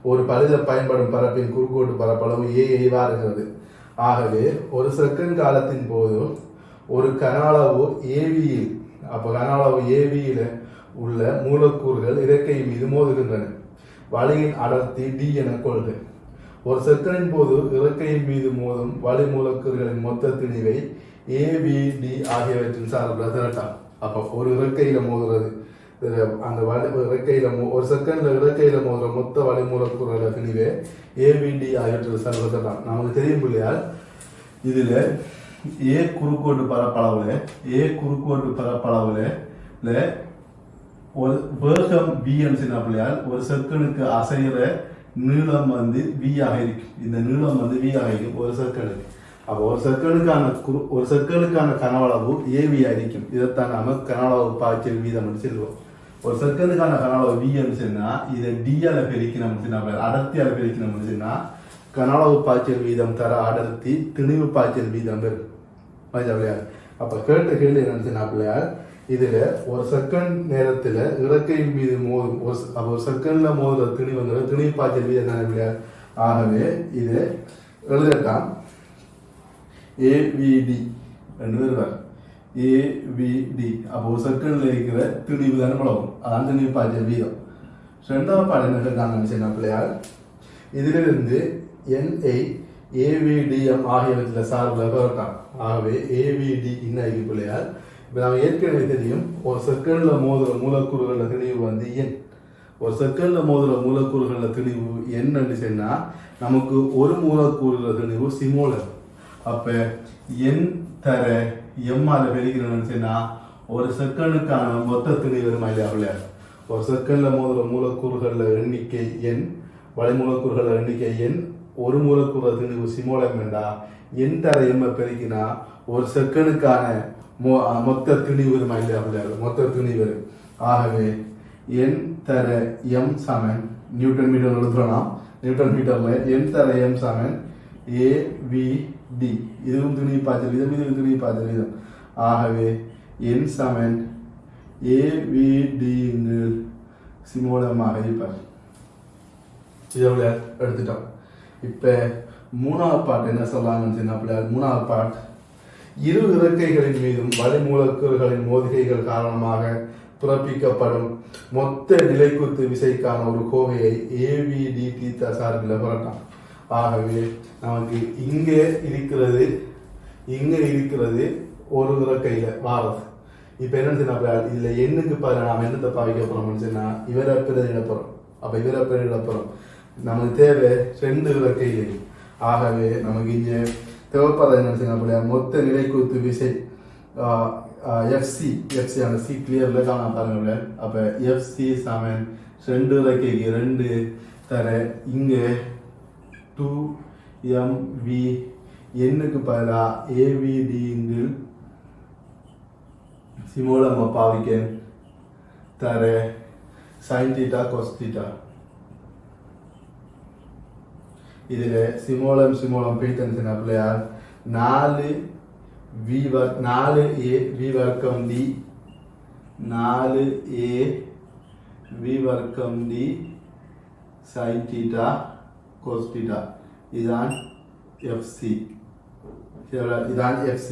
ஒரு பரித பயன்படும் பரப்பின் குறுக்கோட்டு பரப்பளவு ஏ வாருகிறது ஆகவே ஒரு செகண்ட் காலத்தின் போது ஒரு கனஅளவு ஏவியில் அப்போ கனஅளவு ஏவியில் உள்ள மூலக்கூறுகள் இறக்கை மீது மோதுகின்றன வளியின் அடர்த்தி டி என கொள்க ஒரு செகண்டின் போது இறக்கையின் மீது மோதும் வளி மூலக்கூறுகளின் மொத்த திணிவை ஏவிடி ஆகியவற்றின் சார்பில் திரட்டாம் அப்போ ஒரு இறக்கையில மோதுறது அந்த இறக்கையில ஒரு செகண்ட்ல இறக்கையில மோதுற மொத்த வளி மூலக்கூறுகள திணிவே ஏவிடி ஆகியவற்றின் சார்பில் திரட்டாம் நமக்கு தெரியும் இல்லையா இதுல ஏ குறுக்கோட்டு பரப்பளவுல ஒரு வேகம் v பிள்ளையால் ஒரு செகண்டுக்கு அசைகிற நீளம் v ஆக இருக்கும் இந்த நீளம் v ஆக இருக்கும் ஒரு செகண்டுக்கு அப்போ ஒரு செகண்டுக்கான கனவளவு ஏவி ஆയിരിக்கும் இதைத்தான் நம்ம கனவளவு பாய்ச்சல் வீதம் சொல்லுவோம் ஒரு செகண்டுக்கான கனவளவு v சொன்னா இதை டியால பெருக்கணும் அடர்த்தியால பெருக்கணும் சொன்னா கனவளவு பாய்ச்சல் வீதம் தர அடர்த்தி திணிவு பாய்ச்சல் வீதம் பிள்ளையார் அப்ப கேட்ட கேள்வி என்னன்னு பிள்ளையார் இதுல ஒரு செகண்ட் நேரத்துல இறக்கையின் மீது மோதும் ஒரு செகண்ட்ல மோதுற திணிவு பாய்ச்சல் வீதம் தானே பிள்ளையார் ஆகவே இது எழுதட்டாம் ஏவிடி ரெண்டு பேர் ஏவிடி அப்போ ஒரு செகண்ட்ல இருக்கிற திணிவு தானே பழகும் அதான் திணிவு பாய்ச்சல் வீதம் ரெண்டாவது பாடம் என்ன கேட்டாங்கன்னு சொன்ன பிள்ளையார் இதிலிருந்து NA AVDM ஆகியவற்றில் சார்பில் வரட்டான் ஆகவே ஏவிடி என்ன பிள்ளையார் இப்போ நம்ம ஏற்கனவே தெரியும் ஒரு செகண்ட்ல மோதுற மூலக்கூறுகள திணிவு n ஒரு செகண்ட்ல மோதுற மூலக்கூறுகள திணிவு என்னன்னு சொன்னா நமக்கு ஒரு மூலக்கூறுகள திணிவு சிமோலர் அப்ப n தர எம்மால பெருக்கிறோம்னு சொன்னா ஒரு செகண்டுக்கான மொத்த திணிவு வருமா இல்லையா பிள்ளையார் ஒரு செகண்ட்ல மோதுற மூலக்கூறுகள எண்ணிக்கை n வளி மூலக்கூறுகள எண்ணிக்கை n ஒரு மூலக்கூறு திணிவு சிமோலம் வேண்டா n தர எம்ம பெருக்கினா ஒரு செகண்டுக்கான மொத்த திணிவு வருமா இல்லையா பிள்ளையார் மொத்த திணிவு வரும் ஆகவே n தர m சமன் நியூட்டன் மீட்டர் எழுதுறோம் நியூட்டன் மீட்டர்ல n தர m சமன் AVD இதுவும் திணிவு பாய்ச்சல் வீதம் இதுவும் திணிவு பாய்ச்சல் வீதம் ஆகவே n சமன் AVD சிமோலமாக இருப்பார் இதை எடுத்துட்டோம் இப்ப மூணாவது பாட்டு என்ன சொல்றாங்கன்னு சொன்னா பிள்ளையார் மூணாவது பாட்டு இரு இறக்கைகளின் மீதும் வளி மூலக்கூறுகளின் மோதுகைகள் காரணமாக பிறப்பிக்கப்படும் மொத்த நிலைக்குத்து விசைக்கான ஒரு கோவையை ஏவிடி தீட்டா சார்பில் புரட்டான் ஆகவே நமக்கு இங்கே இருக்கிறது ஒரு இறக்கையில வாரது இப்ப என்ன சொன்னா இதுல எண்ணுக்கு பாரு நாம என்னத்தை பாவிக்க போறோம்னு சொன்னா இவரை பிரதிட போறோம் அப்ப இவரை பிரதிட போறோம் நமக்கு தேவை ரெண்டு இறக்கையிலே ஆகவே நமக்கு இங்க தேவைப்படுறது என்ன சொன்னா மொத்த நிலைக்குத்து விசை எஃப்சி அந்த சி கிளியர்ல காண பாருங்க அப்ப எஃப்சி சமன் ரெண்டு இறக்கைக்கு ரெண்டு தர இங்க 2mv எண்ணுக்கு பதிலா ஏவிடி சிமோலம் பாவிக்க தர sin theta cos theta இதுல சிமோலம் போயிட்டு பிள்ளையார் 4a v வர்க்கம் d 4a v வர்க்கம் d sin theta cos theta இதான் fc இதான் fc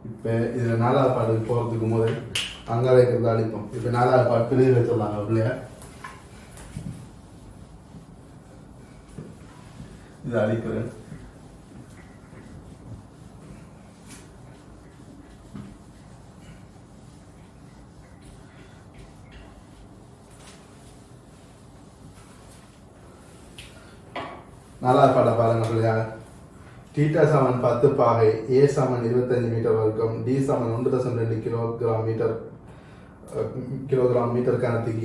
இப்ப இதுல நாலாவது பாட்டு போறதுக்கு முதல் அங்கால இருக்கிறத அழிப்போம் இப்ப நாலாவது பாட்டு பிரிவு வச்சிடலாங்க பிள்ளையார் இது அழிக்கிறேன். நல்லா பாட பாருங்க பிள்ளையா. தீட்டா சமன் 10 பாகை, ஏ சமன் 25 மீட்டர் வர்க்கம், டி சமன் 1.2 கிலோகிராம் மீட்டர் கனத்துக்கு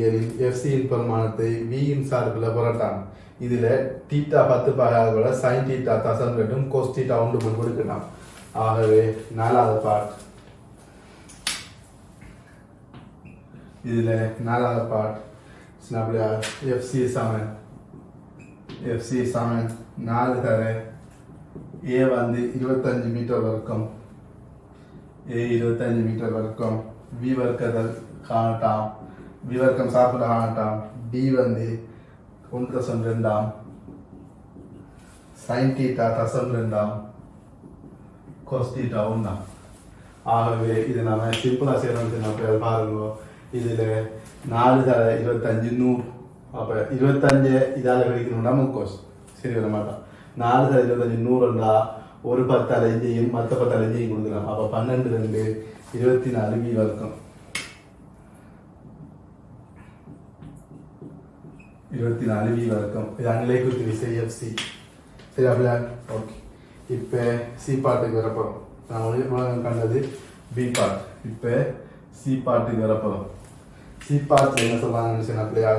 எஃப்சியின் பெருமானத்தை வியின் சார்பில் புரட்டான். இதில் தீட்டா 10 பாகையால் சைன் தீட்டா தசம் கட்டும், கோஸ் தீட்டா 1 கொடுக்கலாம். ஆகவே 4வது பார்ட். இதில் 4வது பார்ட் எஃப்சி சமன் 4 தர ஏ வந்து 25 மீட்டர் வர்க்கம், ஏ 25 மீட்டர் வர்க்கம், வி வர்க்கத்தை காணட்டாம், வி வர்க்கம் சாப்பிட காணட்டாம், டி வந்து 1.2 சைன் தீட்டா தசம் 2 கோஸ் தீட்டா 1. ஆகவே இது நம்ம சிம்பிளாக செய்யணும். பாருங்க, இதில் 4 தர 25 100. அப்போ 25 இதால் கழிக்கணும்னா முக்கோஸ் சரி வர மாட்டான். 4 தர 25 100ண்டா ஒரு 10 அலைஞ்சியும் மற்ற 10 அலைஞ்சியும் கொடுக்கலாம். அப்போ 12 2 24 வி வர்க்கம், 24 வி வர்க்கம். இது நிலைக்குறித்து விசை எஃப்சி. சரி அப்படியா? ஓகே. இப்போ சி பாட்டுக்கு வரப்போகிறோம். நான் உலகம் கண்டது பி பார்ட். இப்போ சி பாட்டுக்கு வரப்போகிறோம். சி பார்ட் என்ன சொல்கிறாங்கன்னு அப்படியா?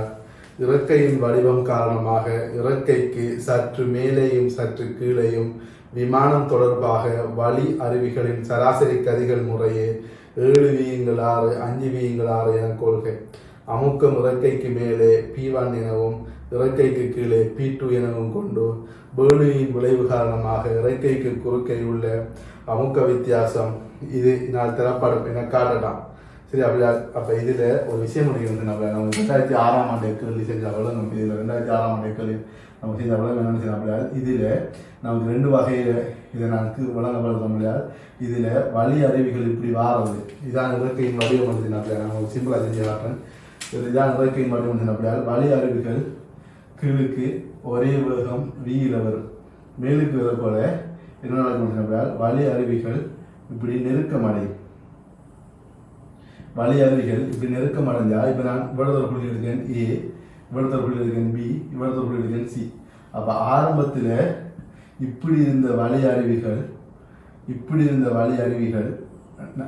இறக்கையின் வடிவம் காரணமாக இறக்கைக்கு சற்று மேலேயும் சற்று கீழேயும் விமானம் தொடர்பாக வழி அருவிகளின் சராசரி கதிகள் முறையே 7v/6 5v/6 என கொள்கை. அமுக்கம் இறக்கைக்கு மேலே P1 எனவும் இறக்கைக்கு கீழே P2 எனவும் கொண்டு பேர்னியின் விளைவு காரணமாக இறக்கைக்கு குறுக்கே உள்ள அமுக்க வித்தியாசம் இது நான் தரப்படும் என காட்டலாம். சரி அப்படியா? அப்போ இதில் ஒரு விஷயம் முடிக்கிறது. நம்ம 2006ஆம் ஆண்டு கேள்வி செஞ்சாலும் நமக்கு இதில் 2006ஆம் ஆண்டு கேள்வி நம்ம செஞ்சாலும் என்னென்னு செய்ய முடியாது. இதில் நமக்கு 2 வகையில் இதை நமக்கு வழங்கப்படுத்த முடியாது. இதில் வழி அறிவிகள் இப்படி வாரது இதான் இறக்கையின் வடிவம் வந்து அப்படியா? நம்ம சிம்பிளாக செஞ்சு காட்டுறேன். இதான் இறக்கையின் வடிவம் வந்து அப்படியா? வழி அறிவிகள் கீழுக்கு ஒரே வேகம் வீல வரும், மேலுக்கு வர போல என்ன நடக்கும் அப்படியா? வழி அறிவிகள் இப்படி நெருக்கமடையும். வழி அருவிகள் இப்படி நெருக்கம் அடைஞ்சா, இப்போ நான் இவ்வளவு புள்ளி எடுக்கேன் ஏ, இவ்வளவு புள்ளி எடுக்கேன் பி, இவ்வளவு புள்ளி எடுக்கேன் சி. அப்போ ஆரம்பத்தில் இப்படி இருந்த வழி அருவிகள்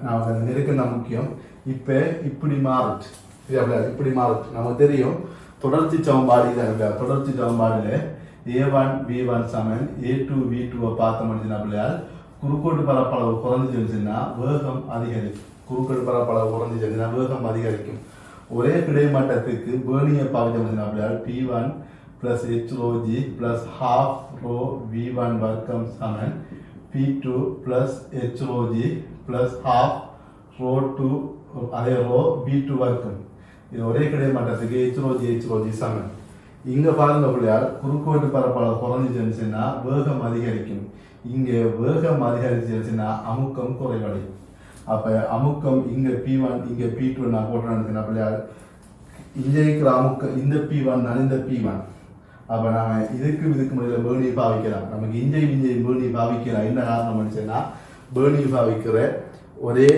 நமக்கு அந்த நெருக்கம் தான் முக்கியம். இப்போ இப்படி மாறுச்சு. இப்படி மாறுச்சு. நமக்கு தெரியும் தொடர்ச்சி சமன்பாடு தான். தொடர்ச்சி சமன்பாடுல A1 V1 சமன் A2 V2 பார்த்த முடிச்சுன்னா குறுக்கோட்டு பரப்பளவு குறைஞ்சிருச்சுன்னா வேகம் அதிகரிக்கும். குறுக்கோட்டு பரப்பளவு குறைஞ்சிருச்சுன்னா வேகம் அதிகரிக்கும். ஒரே கிடைமட்டத்துக்கு பேர்னியை பார்க்க P1 plus HρG plus half rho V1 வர்க்கம் சமன் P2 plus HρG plus half rho 2 அதே rho V2 வர்க்கம். இது ஒரே கிடைமட்டத்துக்கு HρG சமன். இங்க பாருங்க பிள்ளையார், குறுக்கோட்டு பரப்பளவு குறைஞ்சிருச்சுன்னா வேகம் அதிகரிக்கும். இங்க வேகம் அதிகரிச்சிருச்சுன்னா அமுக்கம் குறைவடையும். அப்ப அமுக்கம் இங்க P1 இங்க P2 நான் போட்டேன்னு பிள்ளையார், இங்க இருக்கிற அமுக்கம் இந்த P1 தான் இந்த P1. அப்ப நாம இதுக்கு முடியல பேர்னி பாவிக்கலாம். நமக்கு இஞ்சையும் பேர்னி பாவிக்கலாம். என்ன காரணம் பண்ணிச்சுன்னா பேர்னி பாவிக்கிற ஒரே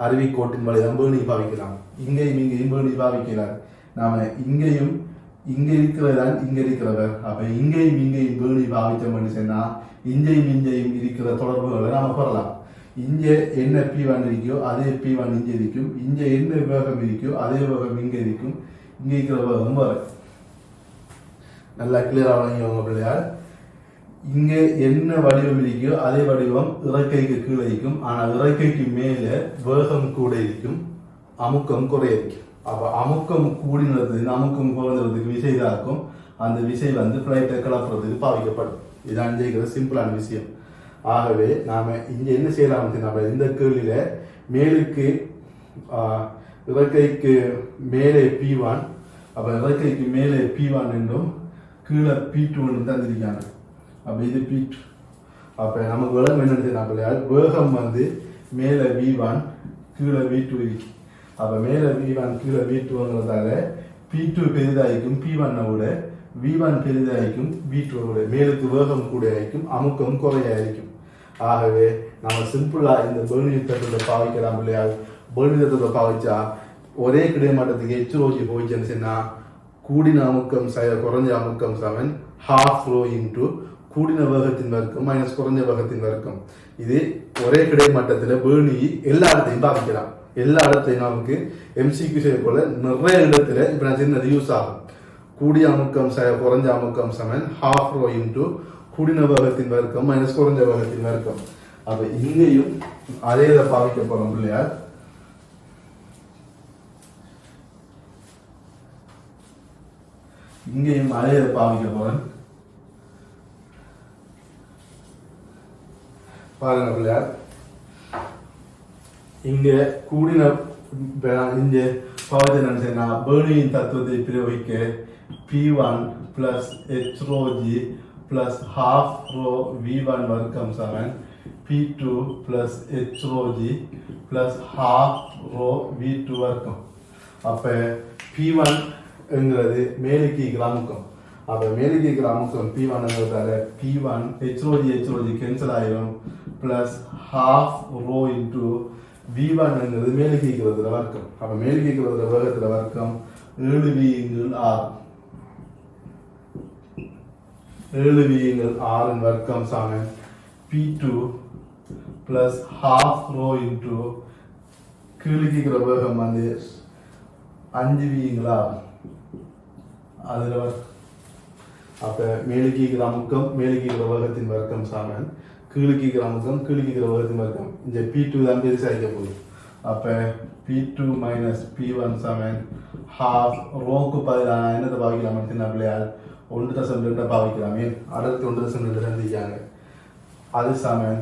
அருவி கோட்டின் வழிதான் பேர்னி பாவிக்கலாம். இங்கேயும் பேர்னி பாவிக்கலாம். நாம இங்கேயும் இங்க இருக்கிறதான் இங்க இருக்கிறவர். அப்ப இங்கேயும் பேர்னி பாவிச்சோம் பண்ணிச்சுன்னா இஞ்சையும் இருக்கிற தொடர்புகளை நாம பெறலாம். இங்க என்ன P1 இருக்கோ அதே P1 இங்க இருக்கும். இங்க என்ன வேகம் இருக்கோ அதே வேகம் இங்க இருக்கும். இங்க இருக்கிற வேகம் வர நல்லா கிளியரா வழங்கியவங்க பிள்ளையார். இங்க என்ன வடிவம் இருக்கோ அதே வடிவம் இறக்கைக்கு கீழே இருக்கும். ஆனால் இறக்கைக்கு மேல வேகம் கூட இருக்கும், அமுக்கம் குறைய இருக்கும். அப்ப அமுக்கம் கூடினது அமுக்கம் குறைஞ்சதுக்கு விசை தான் இருக்கும். அந்த விசை பிளைட்டை கிளப்புறதுக்கு பாவிக்கப்படும். இதான் ஜெயிக்கிற சிம்பிளான விஷயம். ஆகவே நாம இங்க என்ன செய்யலாம், நம்ம இந்த கேள்வியில மேலுக்கு இறக்கைக்கு மேலே P1, அப்ப இறக்கைக்கு மேலே P1 என்றும் கீழே P2 என்று தந்திருக்காங்க. அப்ப இது P2. அப்ப நமக்கு விளம் என்ன வேகம் மேலே V1 கீழே V2 இருக்கு. அப்ப மேலே V1 கீழே V2ங்கிறதால P2 பெரிதாയിരിக்கும் P1 விட v1 பெரிதாയിരിக்கும் v2 மேலுக்கு வேகம் கூட ஆയിരിக்கும் அமுக்கம் குறையாയിരിக்கும். ஆகவே நம்ம சிம்பிளா இந்த பெர்னியர் தத்துவத்தை பாவிக்கலாம் இல்லையா? பெர்னியர் தத்துவத்தை பாவிச்சா ஒரே கிடைமட்டத்துக்கு HROG போயிடுச்சுன்னு சொன்னா கூடின அமுக்கம் குறைஞ்ச அமுக்கம் சமன் half rho into கூடின வேகத்தின் வர்க்கம் மைனஸ் குறைஞ்ச வேகத்தின் வர்க்கம். இது ஒரே கிடைமட்டத்தில் பேர்னி எல்லா இடத்தையும் பாவிக்கலாம். எல்லா இடத்தையும் நமக்கு MCQ செய்ய போல நிறைய இடத்துல இப்ப நான் சின்னது யூஸ் ஆகும். கூடிய அமுக்கம் குறைஞ்ச அமுக்கம் சமன் half rho into கூடின வேகத்தின் வர்க்கம் மைனஸ் குறைஞ்ச வேகத்தின் வர்க்கம். அப்ப இங்கேயும் அதே இதை பாவிக்க போறோம் இல்லையா? இங்கேயும் அதே இதை பாவிக்க போறேன். பாருங்க பிள்ளையார், இங்க கூடின இங்க பாவத்தை நினைச்சேன்னா பெர்னியின் தத்துவத்தை பிரயோகிக்க P1 plus HROG plus half rho V1 வர்க்கம் சமன் P2 plus HROG plus half rho V2 வர்க்கம். அப்ப P1 என்கிறது மேலுக்கு அமுக்கம். அப்ப மேலுக்கு அமுக்கம் P1 என்கிறதால P1 HROG கேன்சல் ஆயிரும் plus half rho into V1 என்கிறது மேலுக்கு இருக்கிறதுல வர்க்கம். அப்ப மேலுக்கு இருக்கிறதுல வேகத்துல வர்க்கம் 7V/R 7V/R இன் வர்க்கம் சமன் P2 plus half rho into கீழுக்கு இருக்கிற வேகம் வந்து 5V/R அதுல அப்ப மேலுக்கு இருக்கிற அமுக்கம் மேலுக்கு இருக்கிற வேகத்தின் வர்க்கம் சமன் கீழுக்கு இருக்கிற அமுக்கம் கீழுக்கு இருக்கிற வேகத்தின் வர்க்கம். இந்த P2 தான் பெருசாக போகுது. அப்ப P2 minus P1 சமன் half ரோக்கு பதிலாக என்னத்தை பாவிக்கலாம் சின்ன பிள்ளையால் 1.2 பாவிக்கலாமே. அடுத்து 1.2 சந்திக்காங்க. அது சமன்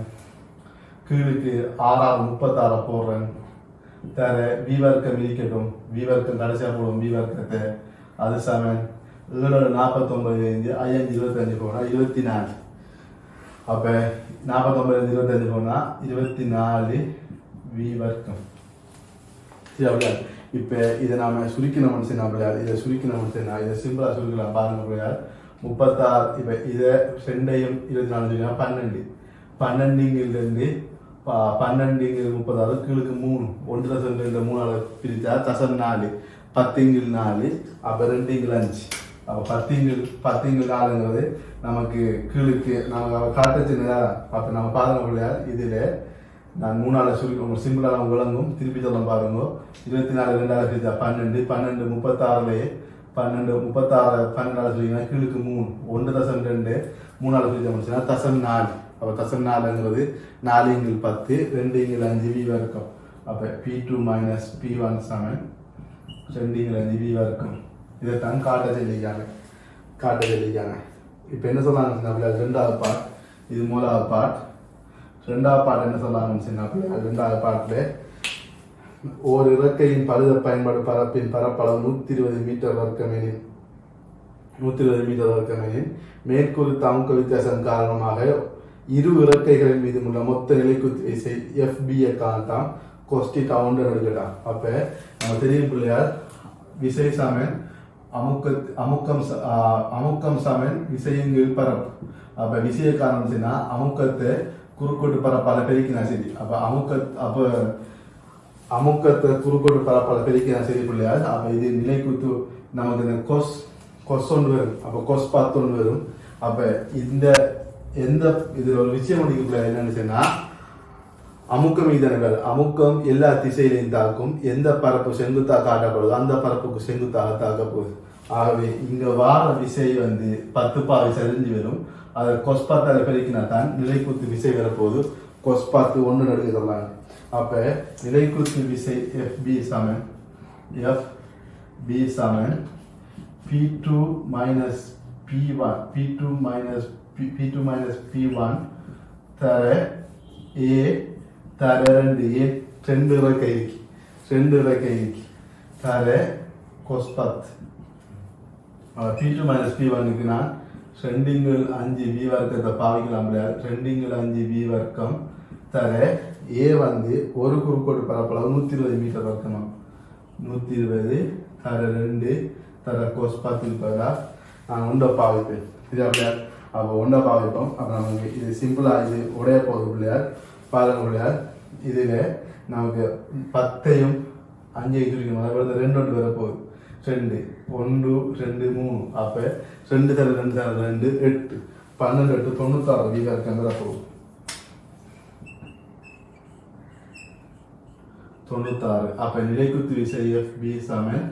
கீழுக்கு 6 போடுறேன் தர V வர்க்கம் இருக்கட்டும். V வர்க்கம் கடைசியாக போடும் V வர்க்கத்தை. அது சமன் 7 49 5 25 போனா 24. அப்ப 49 25 போனா 24 V வர்க்கம். சரி, இப்ப இதை நாம சுருக்கணும் இதை சுருக்கணும் இதை சிம்பிளா சுருக்கலாம். பாருங்க 36. இப்ப இதை 2ஐயும் 24 12 12 12 30 கீழுக்கு 3 1.2 3 பிரிச்சா தசம் 4 10 அப்ப 2 5. அப்ப 10 4ங்கிறது நமக்கு கீழுக்கு நம்ம காட்டுச்சுன்னா அப்ப நம்ம பாருங்க பிள்ளையார். இதுல நான் 3 சுருக்கம் சிம்பிளா விளங்கும். திருப்பி சொல்ல பாருங்க. 24 2 பிரிச்சா 12 12 36 12 36 12 சொல்லிங்கன்னா கீழுக்கு 3 1.2 3 பிரிச்சா முடிச்சுன்னா தசம் 4. அப்ப தசம் 4ங்கிறது 4 10 2 5 V வர்க்கம். அப்ப P2 minus P1 சமன் 2 5 V வர்க்கம். இதைத்தான் காட்ட சொல்லிக்காங்க. இப்ப என்ன சொல்லாங்க ரெண்டாவது பார்ட், இது மூணாவது பார்ட். ரெண்டாவது பார்ட் என்ன சொல்லாங்க ரெண்டாவது பார்ட்ல ஒரு இறக்கையின் பழுத பயன்பாடு பரப்பின் பரப்பளவு 120 மீட்டர் வர்க்கமெனின் 120 மீட்டர் வர்க்கமெனின் மேற்குறித்த அமுக்க வித்தியாசம் காரணமாக இரு இறக்கைகளின் மீது உள்ள மொத்த நிலைக்குத்து விசை FB காணலாம். கொஸ்டி கவுண்டர் எடுக்கலாம். அப்ப நம்ம தெரியும் பிள்ளையார் விசை சமன் அமுக்கம் சமன் விசையின் பரப்பு. அப்ப விசைய காரணம்னா அமுக்கத்தை குறுக்கோட்டு பரப்பால பெருக்கினா சரி. அப்ப அமுக்கத்தை குறுக்கோட்டு பரப்பால பெருக்கினா சரி பிள்ளையார். அப்ப இது நிலைக்குத்து நமக்கு இந்த கொஸ் ஒன்று வரும். அப்ப கொஸ் 10 வரும். அப்ப இந்த எந்த இதுல ஒரு விஷயம் என்னன்னு சொன்னா அமுக்கம் மீதானங்கள் அமுக்கம் எல்லா திசையிலையும் தாக்கும். எந்த பரப்பு செங்குத்தா காட்டப்படுதோ அந்த பரப்புக்கு செங்குத்தாக தாக்க போகுது. ஆகவே இங்க வார விசை வந்து 10 பாவை சரிஞ்சு வரும். அதை கொஸ் 10 பெருக்கினா தான் நிலைக்குத்து விசை வரப்போகுது. கொஸ் 10 1 நடுக்க சொல்லாங்க. அப்ப நிலைக்குத்து விசை FB சமன் P2 minus P1 தர A தர 2 இறக்கை தர கொஸ் 10. P2 minus P1க்கு நான் 2 5 V வர்க்கத்தை பாவிக்கலாம். 2 5 V வர்க்கம் தர A வந்து ஒரு குறுக்கோட்டு பரப்பளவு 120 மீட்டர் வர்க்கம். 120 தர 2 தர கொஸ் 10 பதிலாக நான் உண்டை பாவிப்பேன். சரியா பிள்ளையார்? அப்போ உண்டை பாவிப்போம். அப்போ நமக்கு இது சிம்பிளாக இது உடைய போகுது பிள்ளையார். பாருங்க பிள்ளையார், இதில் நமக்கு 10ஐயும் 5ஐயும் சுருக்கணும். அதாவது 2 வர போகுது. 2 1 2 3 அப்போ 2 தர 2 தர 2 8 12 8 96 வீவர்க்கம் வர போகுது. 96. அப்போ நிலைக்குத்து விசை FB சமன்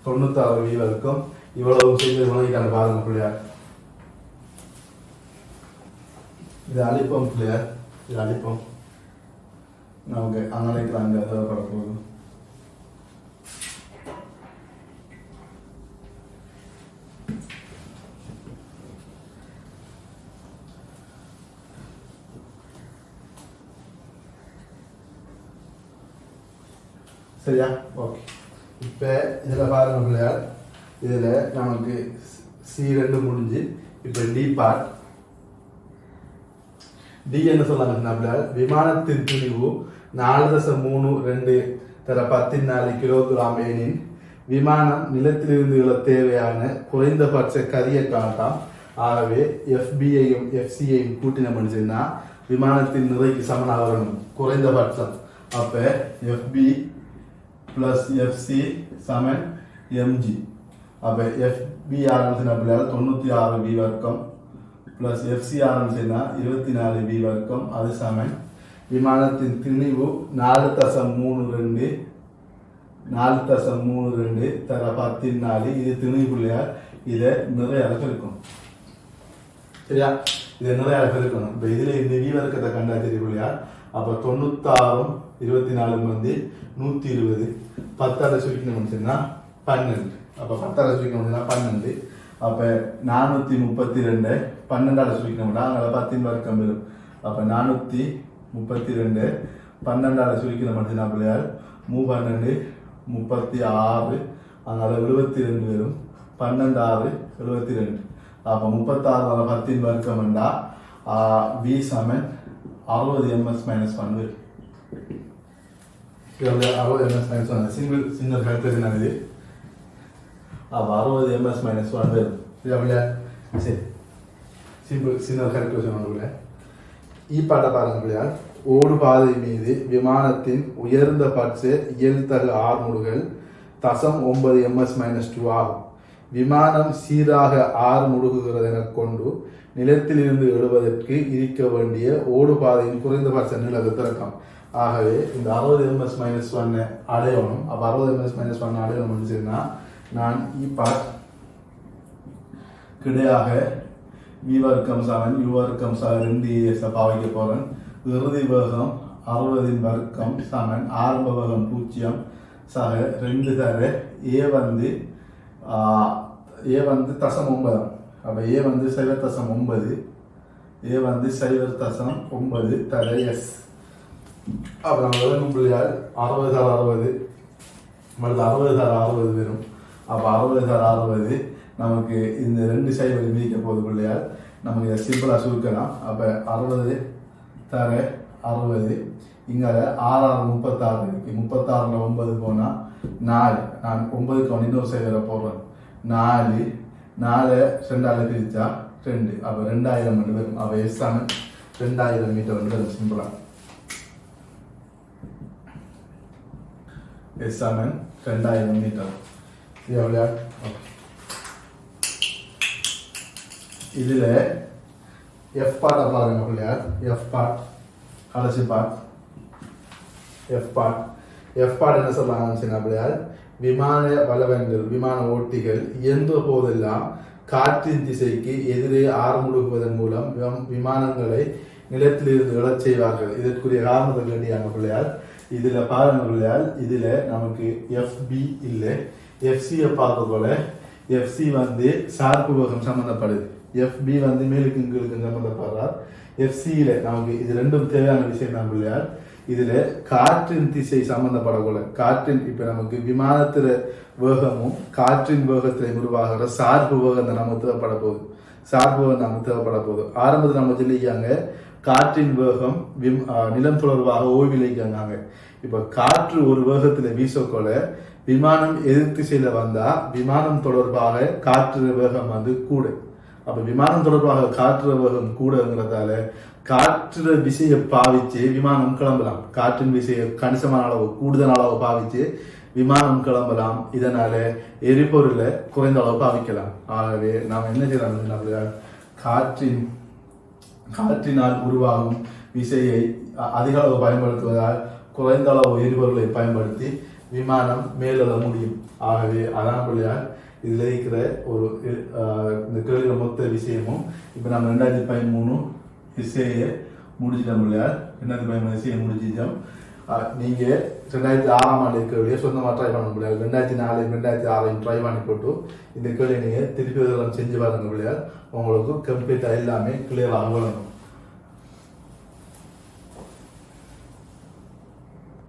96 வீவர்க்கம். இவ்வளவு செய்து உணவிக்கான பாருங்க பிள்ளையார். இது அழிப்போம் பிள்ளையார், இது அழிப்போம். நமக்கு அங்கனைக்கு அங்கே தேவைப்பட போகுது. சரியா? ஓகே. இப்போ இதில் பாருங்க பிள்ளையார், இதில் நமக்கு C2 முடிஞ்சு இப்போ டி பார்ட். டி என்ன சொல்லாங்க பிள்ளையார்? விமானத்தின் துணிவு 4.32 தர 14 கிலோகிராம் எனின் விமானம் நிலத்திலிருந்து தேவையான குறைந்தபட்ச கரிய காட்டாம். ஆகவே FBஐயும் FCஐயும் கூட்டினோம்னு சொன்னா விமானத்தின் நிறைக்கு சமனாக வரணும் குறைந்தபட்சம். அப்ப FB பிளஸ் FC சமன் mg. அப்ப FB ஆரம்பிச்சுனா பிள்ளையார் 96 V வர்க்கம் பிளஸ் FC ஆரம்பிச்சுனா 24 V வர்க்கம், அது சமன் விமானத்தின் திணிவு 4.32 தர 14. இது திணிவு பிள்ளையார். இதை நிறைய இருக்கும். சரியா? இதை நிறைய இருக்கணும். இப்போ இதில் இந்த V வர்க்கத்தை கண்டா தெரியும் பிள்ளையார். அப்போ 96 24 வந்து 120 10 சுருக்கணும்னு சொன்னா 12. அப்போ 10 சுருக்கணும்னா 12. அப்போ 432 12 சுருக்கணும்னா அங்கே 10 வர்க்கம் வரும். அப்போ 432 12 சுருக்கணும் சொன்னா பிள்ளையார் 12 36 அதனால 72 வரும். 12 6 72. அப்போ 36 10 வர்க்கம் வேண்டா V சமன் 60 ms - 1 வரும். 60 ms - 1 சிங்கிள் கால்குலேஷன் இது. அப்போ 60 ms - 1 வரும். சரி, சிம்பிள் சிங்கிள் கால்குலேஷன் ஒன்று. பாட்டை பாருங்க பிள்ளையார். ஓடு பாதை மீது விமானத்தின் உயர்ந்த பட்ச இயல்தகு ஆர்முடுகள் 0.9 ms - 2 ஆகும். விமானம் சீராக முடுகுகிறது என கொண்டு நிலத்திலிருந்து எழுவதற்கு இருக்க வேண்டிய ஓடு பாதையின் குறைந்தபட்ச நிலவு திறக்கம். ஆகவே இந்த 60 ms - 1 அடையணும். அப்போ 60 ms - 1 அடையணும் சொன்னா நான் பாட் கிடையாக V வர்க்கம் சமன் U வர்க்கம் 2 பாவிக்க போறேன். இறுதி வேகம் 60 வர்க்கம் சமன் ஆரம்ப வேகம் 0 சக 2 தர A வந்து 0.9. அப்போ A வந்து 0.9 A வந்து 0.9 தர S. அப்புறம் வேணும் பிள்ளையார் 60 தர 60 மறுத்து 60 தர 60 வரும். அப்போ 60 தர 60 நமக்கு இந்த 2 சைடு மீதிக்க போகுது பிள்ளையார். நமக்கு இதை சிம்பிளாக சுருக்கலாம். அப்போ 60 தர 60 இங்கே 6 36 இருக்கு. 36ல் 9 போனால் 4. நான் 9க்கு இன்னொரு சைடு போடுறேன். 4 2ஆல் பிரித்தா 2. அப்போ 2000 மட்டும் வரும். அப்போ S சமன் 2000 மீட்டர் வந்து வரும். சிம்பிளாக S சமன் 2000 மீட்டர். எவ்வளோ? ஓகே. இதில் F பாட்டை பாருங்க பிள்ளையார். F பாட் கடைசி பாட் F பாட் என்ன சொல்றாங்க பிள்ளையார்? விமான வளவன்கள் விமான ஓட்டிகள் இயன்ற போதெல்லாம் காற்றின் திசைக்கு எதிரே ஆர்முடுகுவதன் மூலம் விமானங்களை நிலத்திலிருந்து எழச் செய்வார்கள். இதற்குரிய காரணத்தை வேண்டியாங்க பிள்ளையார். இதுல பாருங்க பிள்ளையார், இதுல நமக்கு FB இல்லை, FCயை பார்க்க போல FC வந்து சார்பு வேகம் சம்பந்தப்படுது. FB வந்து மேலுக்கு கீழுக்கு சம்பந்தப்படுறார். FCயில நமக்கு இது ரெண்டும் தேவையான விஷயம் தான் பிள்ளையார். இதுல காற்றின் திசை சம்பந்தப்படக்கூட காற்றின் இப்ப நமக்கு விமானத்துல வேகமும் காற்றின் வேகத்திலையும் உருவாகிற சார்பு வேகம் தான் நமக்கு தேவைப்பட போகுது. சார்பு வேகம் நமக்கு தேவைப்பட போகுது. ஆரம்பத்தில் நம்ம சொல்லிக்காங்க காற்றின் வேகம் நிலம் தொடர்பாக ஓய்விலைக்காங்க. இப்ப காற்று ஒரு வேகத்துல வீசக்கொள்ள விமானம் எதிர் திசையில வந்தா விமானம் தொடர்பாக காற்று வேகம் வந்து கூட. அப்ப விமானம் தொடர்பாக காற்று வேகம் கூடங்கிறதால காற்று விசையை பாவிச்சு விமானம் கிளம்பலாம். காற்றின் விசையை கணிசமான அளவு கூடுதல் அளவு பாவிச்சு விமானம் கிளம்பலாம். இதனால எரிபொருளை குறைந்த அளவு பாவிக்கலாம். ஆகவே நாம் என்ன செய்யலாம், காற்றினால் உருவாகும் விசையை அதிக அளவு பயன்படுத்துவதால் குறைந்த அளவு எரிபொருளை பயன்படுத்தி விமானம் மேலெழ முடியும். ஆகவே அதான் பிள்ளையால் இதுல இருக்கிற ஒரு இந்த கேள்வியில மொத்த விஷயமும் இப்ப நம்ம 2013 இசையை முடிச்சிட்டோம் பிள்ளையார். 2013 இசையை முடிச்சிட்டோம். நீங்க 2006ஆம் ஆண்டு கேள்வியை சொந்தமா ட்ரை பண்ண முடியாது. 2004 2006 ட்ரை பண்ணி போட்டு இந்த கேள்வி நீங்க திருப்பி செஞ்சு பாருங்க பிள்ளையார். உங்களுக்கு கம்ப்ளீட்டா எல்லாமே கிளியர் ஆகணும்.